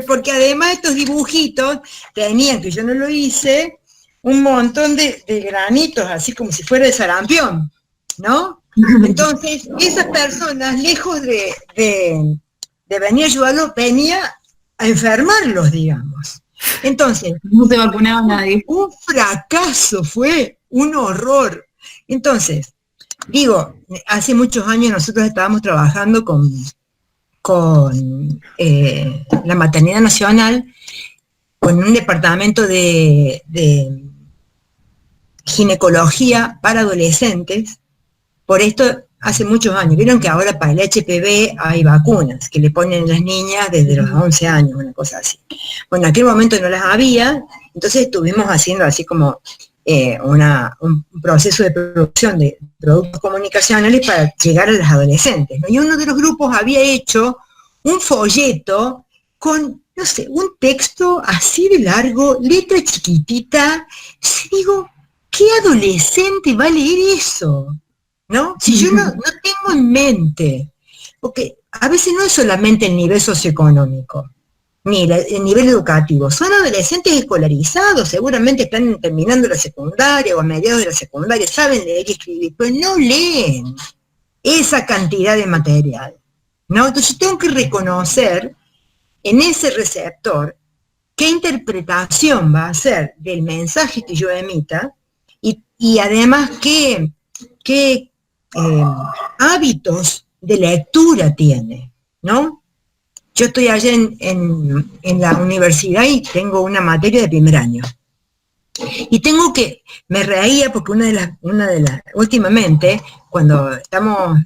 Porque además estos dibujitos tenían, que yo no lo hice, un montón de granitos, así como si fuera de sarampión, ¿no? Entonces, esas personas, lejos de venir a ayudarlos, venía a enfermarlos, digamos. Entonces, no se vacunaba nadie. Un fracaso, fue un horror. Entonces, digo, hace muchos años nosotros estábamos trabajando con la Maternidad Nacional, con un departamento de ginecología para adolescentes. Por esto, hace muchos años, vieron que ahora para el HPV hay vacunas que le ponen a las niñas desde los 11 años, una cosa así. Bueno, en aquel momento no las había, entonces estuvimos haciendo así como un proceso de producción de productos comunicacionales para llegar a las adolescentes, ¿no? Y uno de los grupos había hecho un folleto con, no sé, un texto así de largo, letra chiquitita. Y digo, ¿qué adolescente va a leer eso? ¿No? Si yo no tengo en mente, porque a veces no es solamente el nivel socioeconómico, ni el nivel educativo, son adolescentes escolarizados, seguramente están terminando la secundaria o a mediados de la secundaria, saben leer y escribir, pero no leen esa cantidad de material, ¿no? Entonces tengo que reconocer en ese receptor qué interpretación va a hacer del mensaje que yo emita y además qué hábitos de lectura tiene, ¿no? Yo estoy allá en la universidad y tengo una materia de primer año. Y me reía porque últimamente, cuando estamos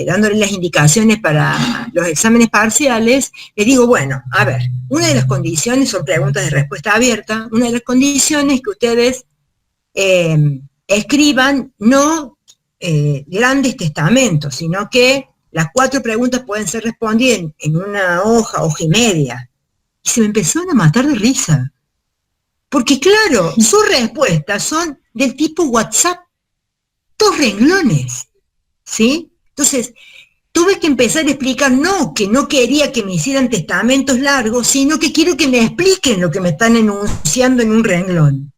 dándole las indicaciones para los exámenes parciales, le digo, bueno, a ver, una de las condiciones son preguntas de respuesta abierta, una de las condiciones es que ustedes escriban no grandes testamentos, sino que las 4 preguntas pueden ser respondidas en una hoja y media. Y se me empezaron a matar de risa. Porque claro, sus respuestas son del tipo WhatsApp, 2 renglones, ¿sí? Entonces, tuve que empezar a explicar, no, que no quería que me hicieran testamentos largos, sino que quiero que me expliquen lo que me están enunciando en un renglón.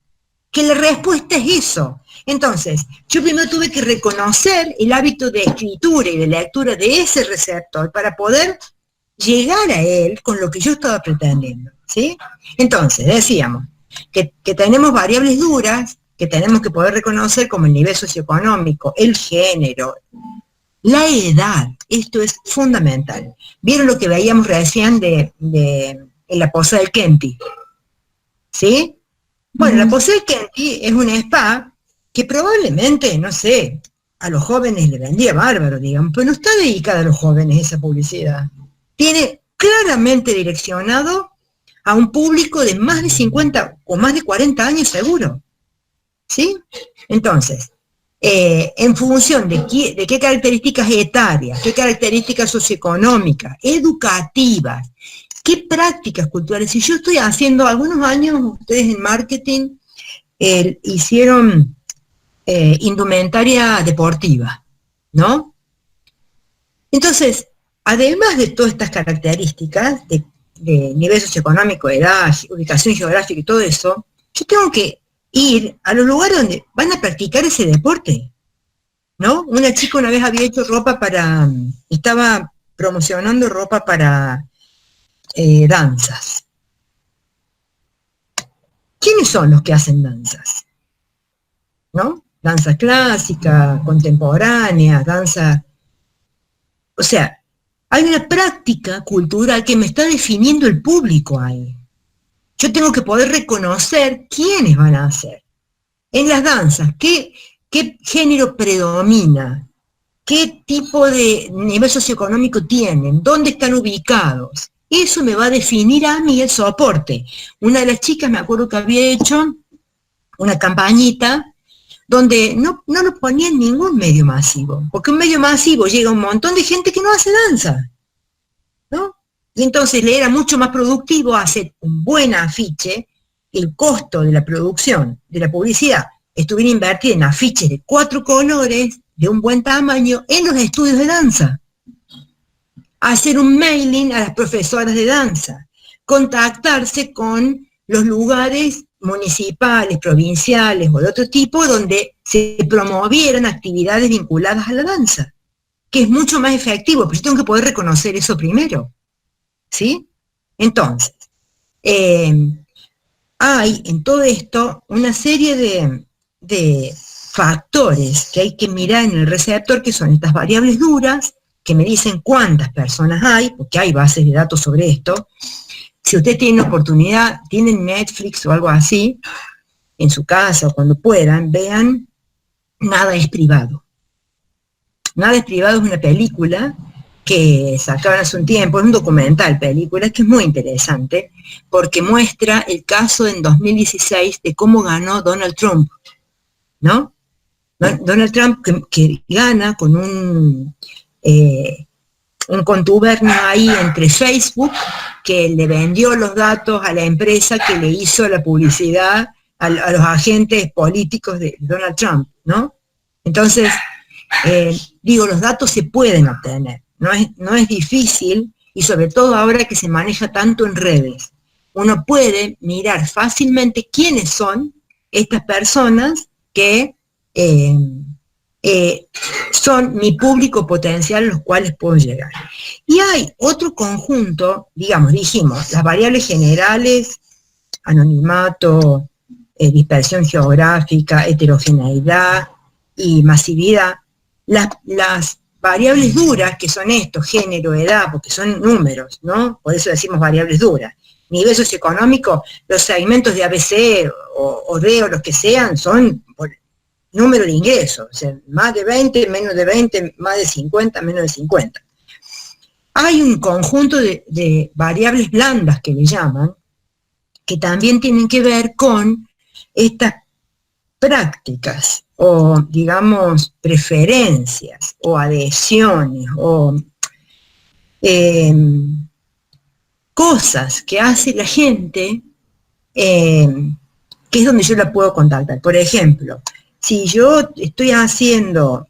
Que la respuesta es eso. Entonces, yo primero tuve que reconocer el hábito de escritura y de lectura de ese receptor para poder llegar a él con lo que yo estaba pretendiendo, ¿sí? Entonces, decíamos que tenemos variables duras, que tenemos que poder reconocer como el nivel socioeconómico, el género, la edad, esto es fundamental. ¿Vieron lo que veíamos recién en la posada del Kenti? ¿Sí? Bueno, la posada del Kenti es un spa que probablemente, no sé, a los jóvenes le vendía bárbaro, digamos, pero no está dedicada a los jóvenes esa publicidad. Tiene claramente direccionado a un público de más de 50 o más de 40 años seguro. ¿Sí? Entonces, en función de qué características etarias, qué características socioeconómicas, educativas, qué prácticas culturales. Si yo estoy haciendo algunos años, ustedes en marketing hicieron indumentaria deportiva, ¿no? Entonces, además de todas estas características de nivel socioeconómico, edad, ubicación geográfica y todo eso, yo tengo que ir a los lugares donde van a practicar ese deporte, ¿no? Una chica una vez había hecho estaba promocionando ropa para danzas. ¿Quiénes son los que hacen danzas? ¿No? Danza clásica, contemporánea, danza... O sea, hay una práctica cultural que me está definiendo el público ahí. Yo tengo que poder reconocer quiénes van a hacer. En las danzas, ¿qué género predomina? ¿Qué tipo de nivel socioeconómico tienen? ¿Dónde están ubicados? Eso me va a definir a mí el soporte. Una de las chicas, me acuerdo que había hecho una campañita donde no lo ponía en ningún medio masivo, porque un medio masivo llega un montón de gente que no hace danza, ¿no? Y entonces le era mucho más productivo hacer un buen afiche, el costo de la producción, de la publicidad, estuviera invertido en afiches de 4 colores, de un buen tamaño, en los estudios de danza. Hacer un mailing a las profesoras de danza, contactarse con los lugares municipales, provinciales o de otro tipo, donde se promovieran actividades vinculadas a la danza, que es mucho más efectivo, pero yo tengo que poder reconocer eso primero, ¿sí? Entonces, hay en todo esto una serie de factores que hay que mirar en el receptor, que son estas variables duras, que me dicen cuántas personas hay, porque hay bases de datos sobre esto. Si usted tiene oportunidad, tienen Netflix o algo así, en su casa o cuando puedan, vean Nada es privado. Nada es privado es una película que sacaron hace un tiempo, es un documental película que es muy interesante, porque muestra el caso en 2016 de cómo ganó Donald Trump, ¿no? Donald Trump que gana con un contubernio ahí entre Facebook, que le vendió los datos a la empresa que le hizo la publicidad a los agentes políticos de Donald Trump, ¿no? Entonces, los datos se pueden obtener. no es difícil, y sobre todo ahora que se maneja tanto en redes. Uno puede mirar fácilmente quiénes son estas personas que son mi público potencial, los cuales puedo llegar. Y hay otro conjunto, dijimos, las variables generales, anonimato, dispersión geográfica, heterogeneidad y masividad. Las variables duras, que son estos, género, edad, porque son números, ¿no? Por eso decimos variables duras. Nivel socioeconómico, los segmentos de ABC o D o los que sean, son por número de ingresos, o sea, más de 20, menos de 20, más de 50, menos de 50. Hay un conjunto de variables blandas que le llaman, que también tienen que ver con estas prácticas o, digamos, preferencias o adhesiones o cosas que hace la gente, que es donde yo la puedo contactar. Por ejemplo, si yo estoy haciendo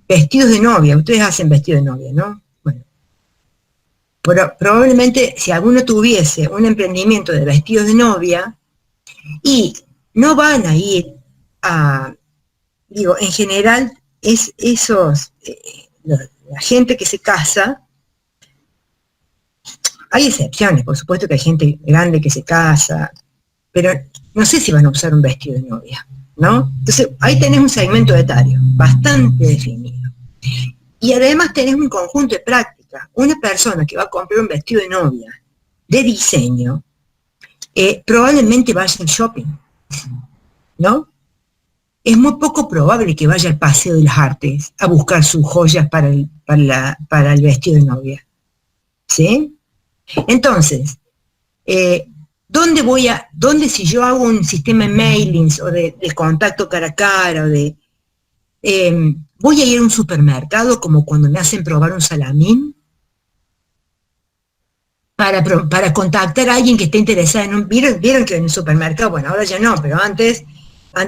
vestidos de novia, ustedes hacen vestidos de novia, ¿no? Bueno, probablemente si alguno tuviese un emprendimiento de vestidos de novia, y no van a ir a, en general, la gente que se casa, hay excepciones, por supuesto que hay gente grande que se casa, pero no sé si van a usar un vestido de novia, ¿no? Entonces, ahí tenés un segmento etario bastante definido. Y además tenés un conjunto de prácticas. Una persona que va a comprar un vestido de novia de diseño, probablemente vaya al shopping, ¿no? Es muy poco probable que vaya al Paseo de las Artes a buscar sus joyas para el vestido de novia, ¿sí? Entonces, ¿dónde si yo hago un sistema de mailings o de contacto cara a cara, o voy a ir a un supermercado como cuando me hacen probar un salamín? Para contactar a alguien que esté interesado en un... ¿Vieron que en el supermercado, bueno, ahora ya no, pero antes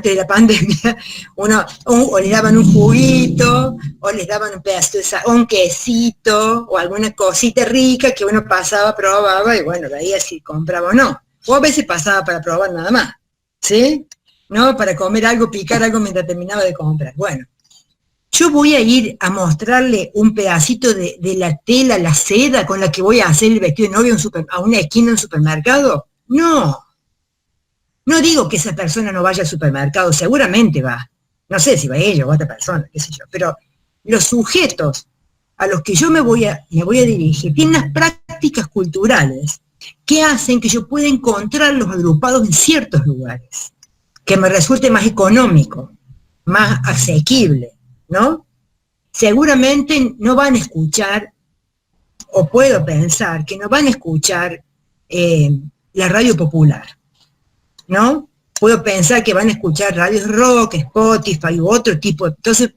de la pandemia, o les daban un juguito, o les daban un pedazo o un quesito, o alguna cosita rica que uno pasaba, probaba, y bueno, veía si compraba o no. O a veces pasaba para probar nada más, ¿sí? ¿No? Para comer algo, picar algo mientras terminaba de comprar. Bueno, yo voy a ir a mostrarle un pedacito de la tela, la seda con la que voy a hacer el vestido de novia a una esquina de un supermercado. No. No digo que esa persona no vaya al supermercado, seguramente va. No sé si va ella o otra persona, qué sé yo. Pero los sujetos a los que yo me voy a dirigir tienen unas prácticas culturales que hacen que yo pueda encontrarlos agrupados en ciertos lugares, que me resulte más económico, más asequible, ¿no? Seguramente no van a escuchar, o puedo pensar que no van a escuchar la radio popular, ¿no? Puedo pensar que van a escuchar radios rock, Spotify u otro tipo. Entonces,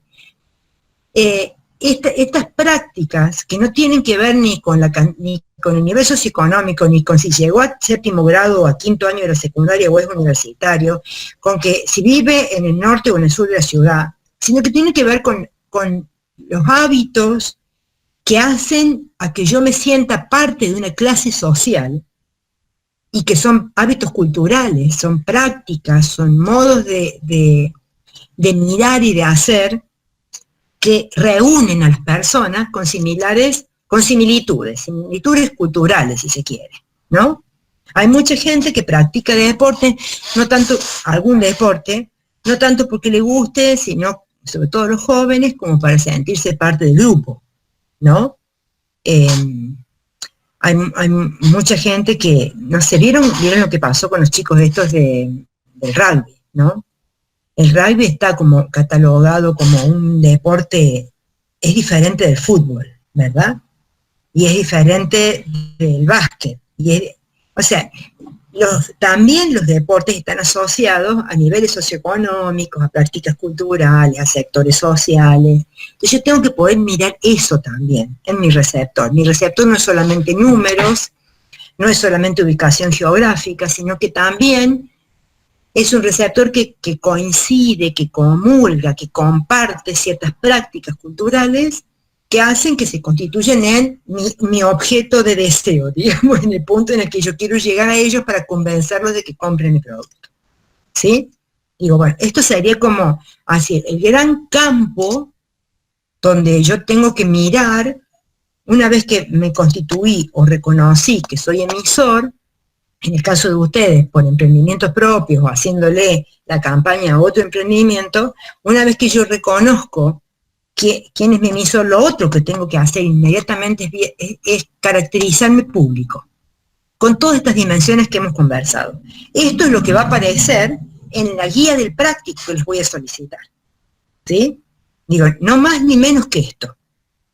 estas prácticas que no tienen que ver ni con el nivel socioeconómico, ni con si llegó a séptimo grado o a quinto año de la secundaria o es universitario, con que si vive en el norte o en el sur de la ciudad, sino que tiene que ver con los hábitos que hacen a que yo me sienta parte de una clase social, y que son hábitos culturales, son prácticas, son modos de mirar y de hacer que reúnen a las personas con similitudes culturales, si se quiere, ¿no? Hay mucha gente que practica deporte, algún deporte, no tanto porque le guste, sino, sobre todo los jóvenes, como para sentirse parte del grupo, ¿no? Hay mucha gente que, no sé, ¿vieron lo que pasó con los chicos estos del rugby, ¿no? El rugby está como catalogado como un deporte, es diferente del fútbol, ¿verdad? Y es diferente del básquet. O sea, también los deportes están asociados a niveles socioeconómicos, a prácticas culturales, a sectores sociales. Entonces yo tengo que poder mirar eso también en mi receptor. Mi receptor no es solamente números, no es solamente ubicación geográfica, sino que también es un receptor que coincide, que comulga, que comparte ciertas prácticas culturales que hacen que se constituyen en mi objeto de deseo, digamos, en el punto en el que yo quiero llegar a ellos para convencerlos de que compren mi producto. ¿Sí? Digo, bueno, esto sería como así, el gran campo donde yo tengo que mirar, una vez que me constituí o reconocí que soy emisor, en el caso de ustedes, por emprendimientos propios o haciéndole la campaña a otro emprendimiento, una vez que yo reconozco quién es mi emisor, lo otro que tengo que hacer inmediatamente es caracterizarme público, con todas estas dimensiones que hemos conversado. Esto es lo que va a aparecer en la guía del práctico que les voy a solicitar. ¿Sí? Digo, no más ni menos que esto.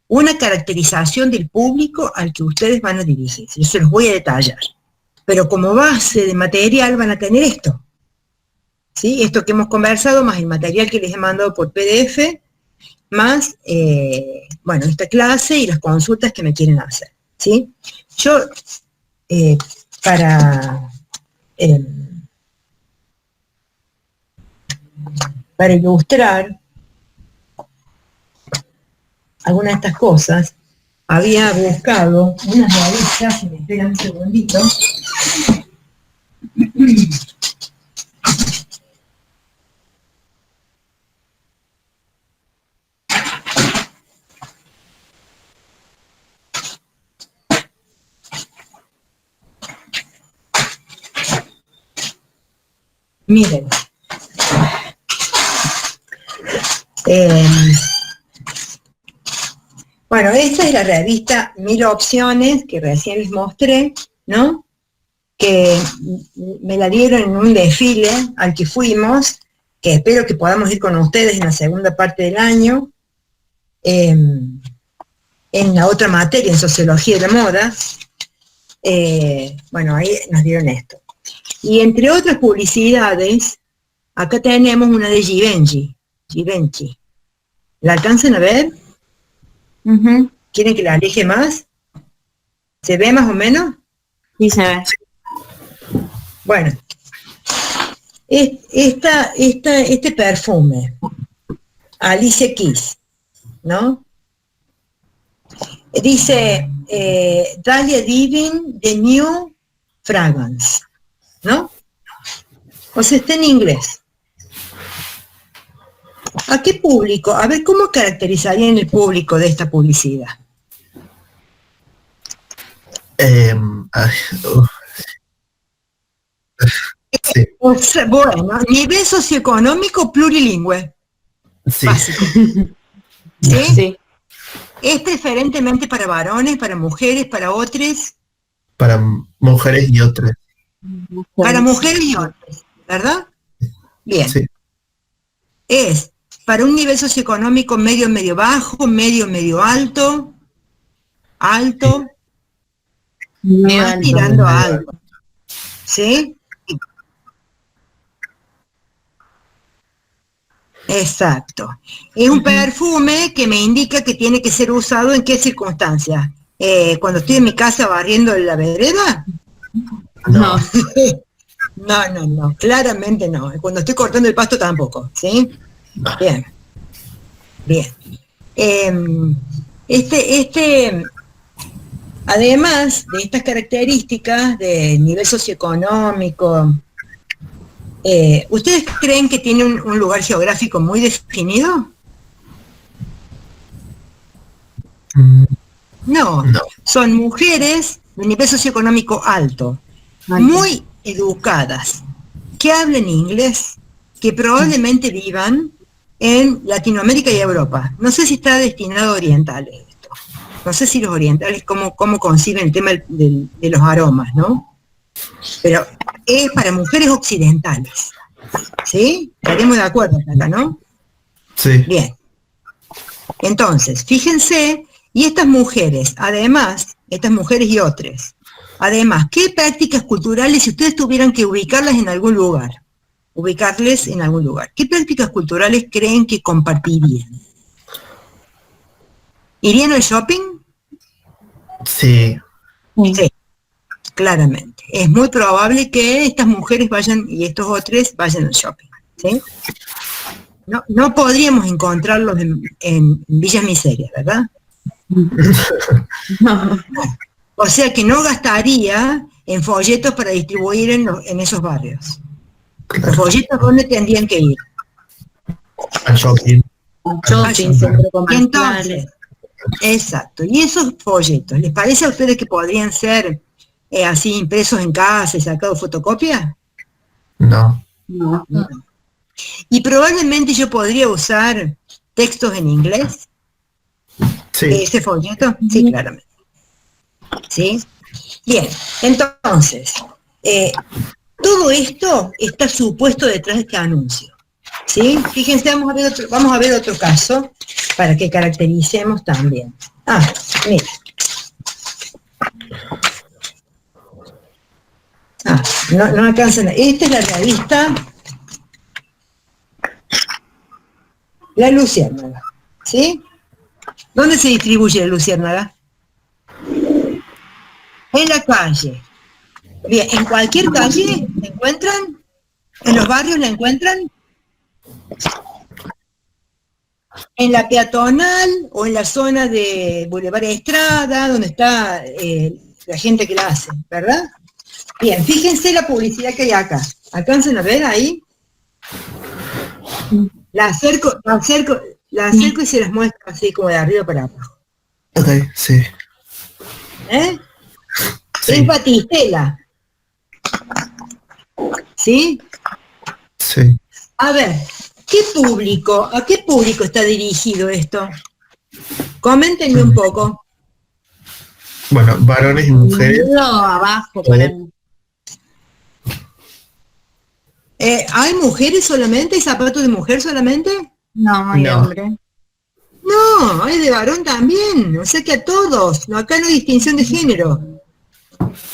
Una caracterización del público al que ustedes van a dirigirse. Yo se los voy a detallar. Pero como base de material van a tener esto. ¿Sí? Esto que hemos conversado, más el material que les he mandado por PDF, más, bueno, esta clase y las consultas que me quieren hacer. ¿Sí? Yo, para ilustrar algunas de estas cosas, había buscado unas revistas, si me esperan un segundito. Miren. Bueno, esta es la revista 1000 Opciones que recién les mostré, ¿no? Que me la dieron en un desfile al que fuimos, que espero que podamos ir con ustedes en la segunda parte del año, en la otra materia, en Sociología de la Moda. Bueno, ahí nos dieron esto. Y entre otras publicidades, acá tenemos una de Givenchy. ¿La alcanzan a ver? Uh-huh. ¿Quieren que la aleje más? ¿Se ve más o menos? Sí, se ve. Bueno, este perfume, Alicia Keys, ¿no? Dice, Dahlia Divine, The New Fragrance, ¿no? O sea, está en inglés. ¿A qué público? A ver, ¿cómo caracterizarían el público de esta publicidad? Sí. O sea, bueno, nivel socioeconómico plurilingüe. Sí. Básico. ¿Sí? Sí. ¿Es preferentemente para varones, para mujeres, para otros? Para mujeres y otras. Para mujeres y hombres, ¿verdad? Bien. Sí. Es para un nivel socioeconómico medio bajo, medio alto, más tirando a alto. ¿Sí? Exacto. Es un perfume que me indica que tiene que ser usado en qué circunstancias. Cuando estoy en mi casa barriendo la vereda. No. No, claramente no. Cuando estoy cortando el pasto tampoco, ¿sí? No. Bien. Además de estas características de nivel socioeconómico, ¿ustedes creen que tiene un lugar geográfico muy definido? No. Son mujeres de nivel socioeconómico alto, muy educadas, que hablen inglés, que probablemente vivan en Latinoamérica y Europa. No sé si está destinado a orientales esto. No sé si los orientales, cómo conciben el tema de los aromas, ¿no? Pero es para mujeres occidentales. ¿Sí? Estaremos de acuerdo acá, ¿no? Sí. Bien. Entonces, fíjense, y estas mujeres, además, estas mujeres y otras, además, ¿qué prácticas culturales, si ustedes tuvieran que ubicarles en algún lugar, qué prácticas culturales creen que compartirían? ¿Irían al shopping? Sí. Sí, claramente. Es muy probable que estas mujeres vayan y estos otros vayan al shopping, ¿sí? No podríamos encontrarlos en Villas Miserias, ¿verdad? No. O sea que no gastaría en folletos para distribuir en esos barrios. Los Claro. folletos, ¿dónde tendrían que ir? Al shopping. Shopping, Allí. centro Y comerciales. entonces, exacto. Y esos folletos, ¿les parece a ustedes que podrían ser así impresos en casa y sacados fotocopia? No. No. No. Y probablemente yo podría usar textos en inglés de Sí. ese folleto. Sí, claramente. ¿Sí? Bien, entonces, todo esto está supuesto detrás de este anuncio. ¿Sí? Fíjense, vamos a ver otro caso para que caractericemos también. Mira. No alcanzan. Esta es la revista La Luciérnaga. ¿Sí? ¿Dónde se distribuye la Luciérnaga? En la calle. Bien, en cualquier calle la encuentran, en los barrios la encuentran, en la peatonal o en la zona de Boulevard Estrada, donde está la gente que la hace, ¿verdad? Bien, fíjense la publicidad que hay acá. ¿Alcanzan a ver ahí? La acerco y se las muestro así como de arriba para abajo. Ok, sí. ¿Eh? Sí. Es Batistela. ¿Sí? Sí. A ver, ¿a qué público está dirigido esto? Coméntenme un poco. Bueno, varones y mujeres. Lo abajo para mí. ¿Hay mujeres solamente? ¿Hay zapatos de mujer solamente? No, hay No. hombre. No, hay de varón también. O sea que a todos. No, acá no hay distinción de género.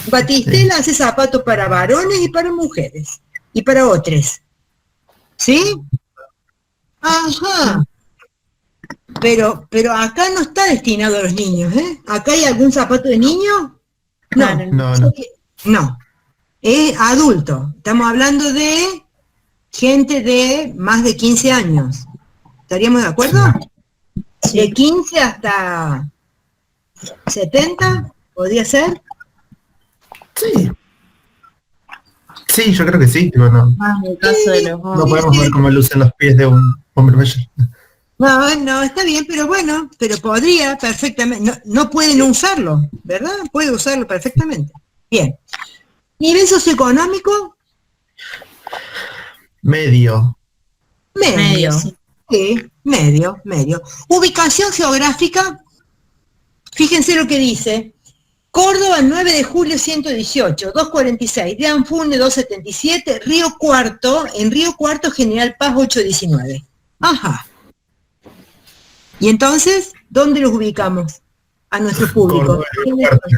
Batistela hace zapatos para varones y para mujeres. Y para otros. ¿Sí? Ajá. Pero acá no está destinado a los niños, ¿eh? ¿Acá hay algún zapato de niño? No. No, no. No. Es adulto. Estamos hablando de gente de más de 15 años. ¿Estaríamos de acuerdo? De 15 hasta 70, ¿podría ser? Sí. Sí, yo creo que sí, pero no. Más en el caso de los No hombres. podemos ver cómo lucen los pies de un hombre mayor. No, está bien, pero bueno, pero podría perfectamente, no pueden usarlo, ¿verdad? Puede usarlo perfectamente. Bien. Nivel socioeconómico, Medio. medio. Sí. Sí, medio. Ubicación geográfica, fíjense lo que dice. Córdoba, 9 de julio 118, 246, de Anfune 277, Río Cuarto, en Río Cuarto, General Paz 819. Ajá. Y entonces, ¿dónde los ubicamos? A nuestro público. Córdoba, Río Cuarto.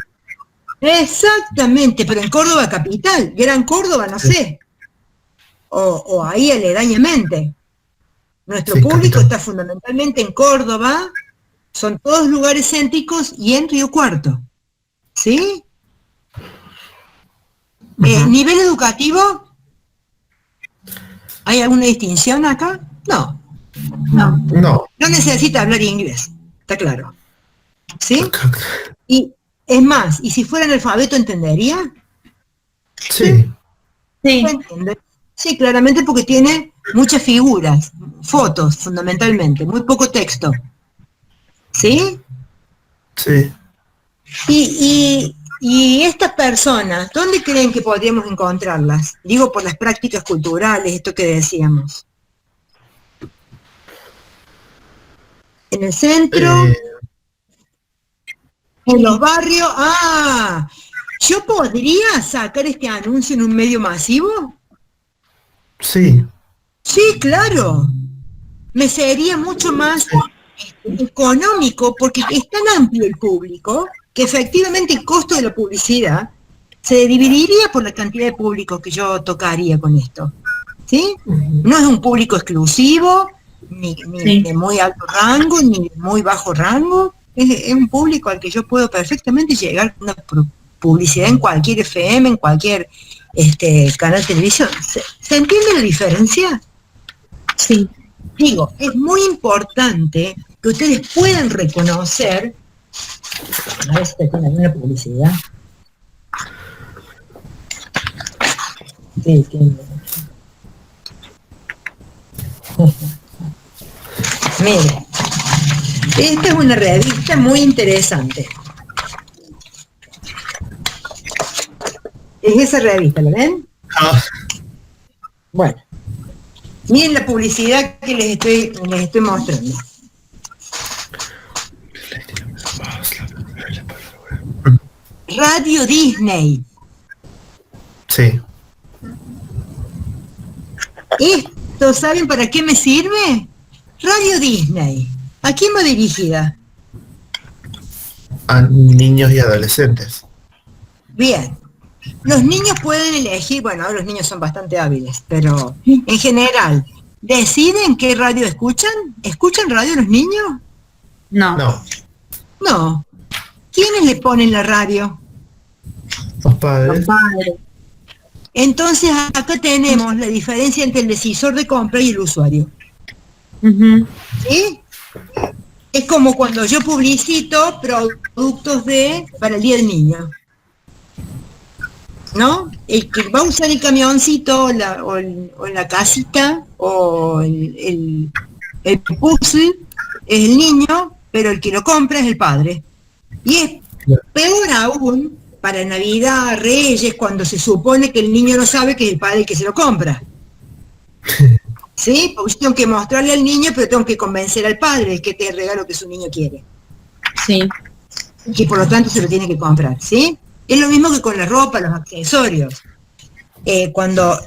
Exactamente, pero en Córdoba capital, Gran Córdoba, no sé. O ahí aledañamente. Nuestro Sí, público capital. está fundamentalmente en Córdoba, son todos lugares céntricos y en Río Cuarto. ¿Sí? ¿Nivel educativo? ¿Hay alguna distinción acá? No. No. No necesita hablar inglés, está claro. ¿Sí? Y es más, ¿y si fuera analfabeto entendería? Sí. Sí. ¿Entiende? Sí, claramente porque tiene muchas figuras, fotos fundamentalmente, muy poco texto. ¿Sí? Sí. Y estas personas, ¿dónde creen que podríamos encontrarlas? Digo por las prácticas culturales, esto que decíamos. En el centro, en los barrios. ¿Yo podría sacar este anuncio en un medio masivo? Sí. Sí, claro. Me sería mucho más económico porque es tan amplio el público que efectivamente el costo de la publicidad se dividiría por la cantidad de público que yo tocaría con esto. ¿Sí? No es un público exclusivo, ni de muy alto rango, ni de muy bajo rango. Es un público al que yo puedo perfectamente llegar con una publicidad en cualquier FM, en cualquier canal de televisión. ¿Se entiende la diferencia? Sí. Digo, es muy importante que ustedes puedan reconocer A ver si tiene alguna publicidad. Sí, tiene. Mire, esta es una revista muy interesante. Es esa revista, ¿la ven? Ah, Bueno, miren la publicidad que les estoy mostrando. Radio Disney. sí. ¿Esto saben para qué me sirve? Radio Disney. ¿A quién va dirigida? A niños y adolescentes. Bien. Los niños pueden elegir, bueno, ahora los niños son bastante hábiles, pero en general, ¿deciden qué radio escuchan? ¿Escuchan radio los niños? No. No, No. ¿Quiénes le ponen la radio? los padres. Entonces acá tenemos la diferencia entre el decisor de compra y el usuario. Ujú. ¿Sí? Es como cuando yo publicito productos para el Día del Niño. ¿No? El que va a usar el camioncito o la casita o el puzzle es el niño, pero el que lo compra es el padre. Y es peor aún para Navidad, Reyes, cuando se supone que el niño no sabe que es el padre el que se lo compra. ¿Sí? Porque yo tengo que mostrarle al niño, pero tengo que convencer al padre de que este es el regalo que su niño quiere. Sí. Y que por lo tanto se lo tiene que comprar, ¿sí? Es lo mismo que con la ropa, los accesorios.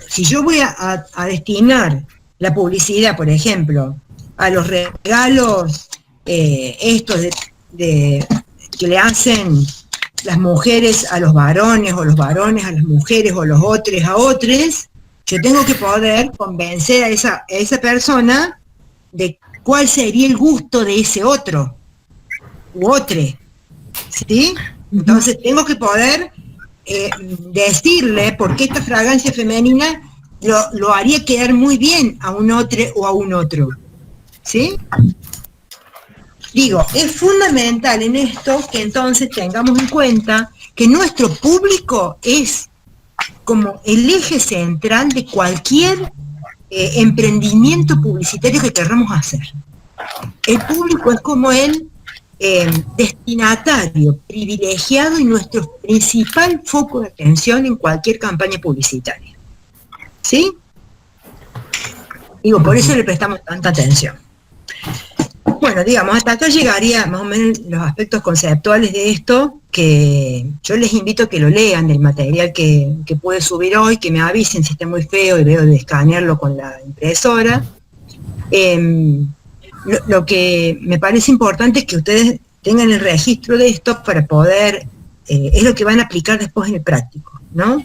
Si yo voy a destinar la publicidad, por ejemplo, a los regalos estos que le hacen las mujeres a los varones, o los varones a las mujeres, o los otros a otros, yo tengo que poder convencer a esa persona de cuál sería el gusto de ese otro u otre, ¿sí? Entonces tengo que poder decirle por qué esta fragancia femenina lo haría quedar muy bien a un otro o a un otro, ¿sí? Digo, es fundamental en esto que entonces tengamos en cuenta que nuestro público es como el eje central de cualquier emprendimiento publicitario que queramos hacer. El público es como el destinatario privilegiado y nuestro principal foco de atención en cualquier campaña publicitaria. ¿Sí? Digo, por eso le prestamos tanta atención. Bueno, digamos, hasta acá llegaría más o menos los aspectos conceptuales de esto, que yo les invito a que lo lean del material que pude subir hoy, que me avisen si está muy feo y veo de escanearlo con la impresora. Lo que me parece importante es que ustedes tengan el registro de esto para poder, es lo que van a aplicar después en el práctico, ¿no?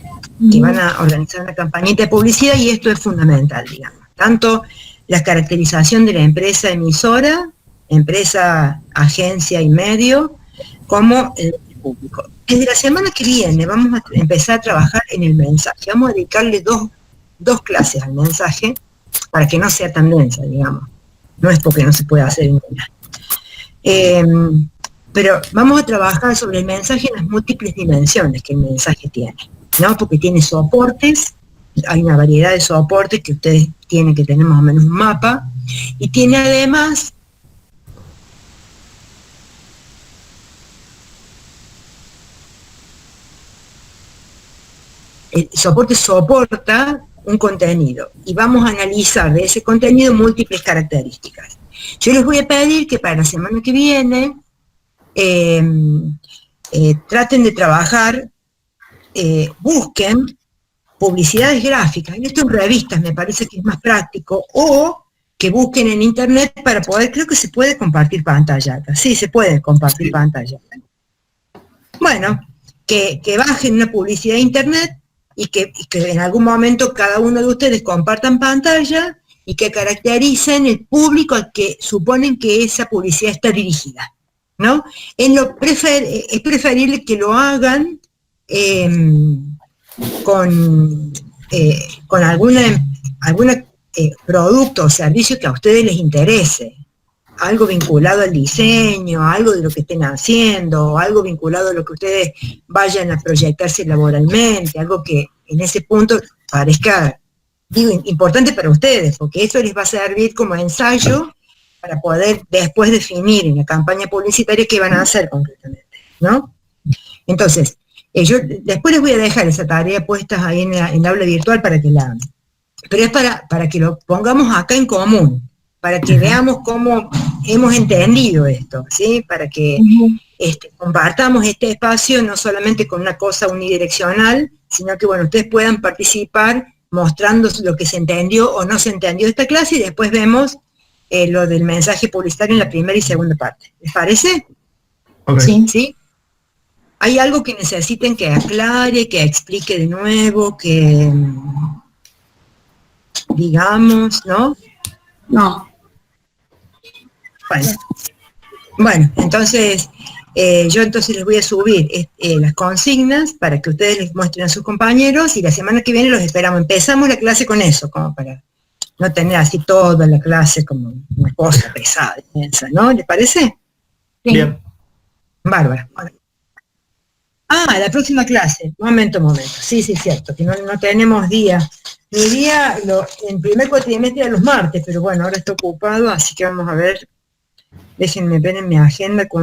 Que van a organizar una campañita de publicidad y esto es fundamental, digamos. Tanto la caracterización de la empresa emisora, empresa, agencia y medio, como el público. Desde la semana que viene vamos a empezar a trabajar en el mensaje. Vamos a dedicarle dos clases al mensaje para que no sea tan densa, digamos. No es porque no se pueda hacer ninguna. Pero vamos a trabajar sobre el mensaje en las múltiples dimensiones que el mensaje tiene, ¿no? Porque tiene soportes, hay una variedad de soportes que ustedes tienen que tener más o menos un mapa, y tiene además el soporte soporta un contenido y vamos a analizar de ese contenido múltiples características. Yo les voy a pedir que para la semana que viene traten de trabajar, busquen publicidades gráficas, en estas revistas me parece que es más práctico, o que busquen en internet para poder, creo que se puede compartir pantalla acá, sí, se puede compartir pantalla. Bueno, que bajen una publicidad de internet y que en algún momento cada uno de ustedes compartan pantalla y que caractericen el público al que suponen que esa publicidad está dirigida, ¿no? Es preferible que lo hagan con alguna producto o servicio que a ustedes les interese, algo vinculado al diseño, algo de lo que estén haciendo, algo vinculado a lo que ustedes vayan a proyectarse laboralmente, algo que en ese punto parezca, digo, importante para ustedes, porque eso les va a servir como ensayo para poder después definir en la campaña publicitaria qué van a hacer concretamente, ¿no? Entonces, yo después les voy a dejar esa tarea puesta ahí en la aula virtual para que la hagan. Pero es para que lo pongamos acá en común, para que veamos cómo hemos entendido esto, ¿sí? Para que compartamos este espacio no solamente con una cosa unidireccional, sino que, bueno, ustedes puedan participar mostrando lo que se entendió o no se entendió de esta clase y después vemos lo del mensaje publicitario en la primera y segunda parte. ¿Les parece? Okay. ¿Sí? ¿Hay algo que necesiten que aclare, que explique de nuevo, que digamos, ¿no? No. Bueno, entonces, yo entonces les voy a subir las consignas para que ustedes les muestren a sus compañeros y la semana que viene los esperamos. Empezamos la clase con eso, como para no tener así toda la clase como una cosa pesada, ¿no? ¿Les parece? Sí. Bien. Bárbara. Ah, la próxima clase. Momento. Sí, cierto, que no tenemos día. Mi día, en primer cuatrimestre era los martes, pero bueno, ahora está ocupado, así que vamos a ver. Déjenme ver en mi agenda cuando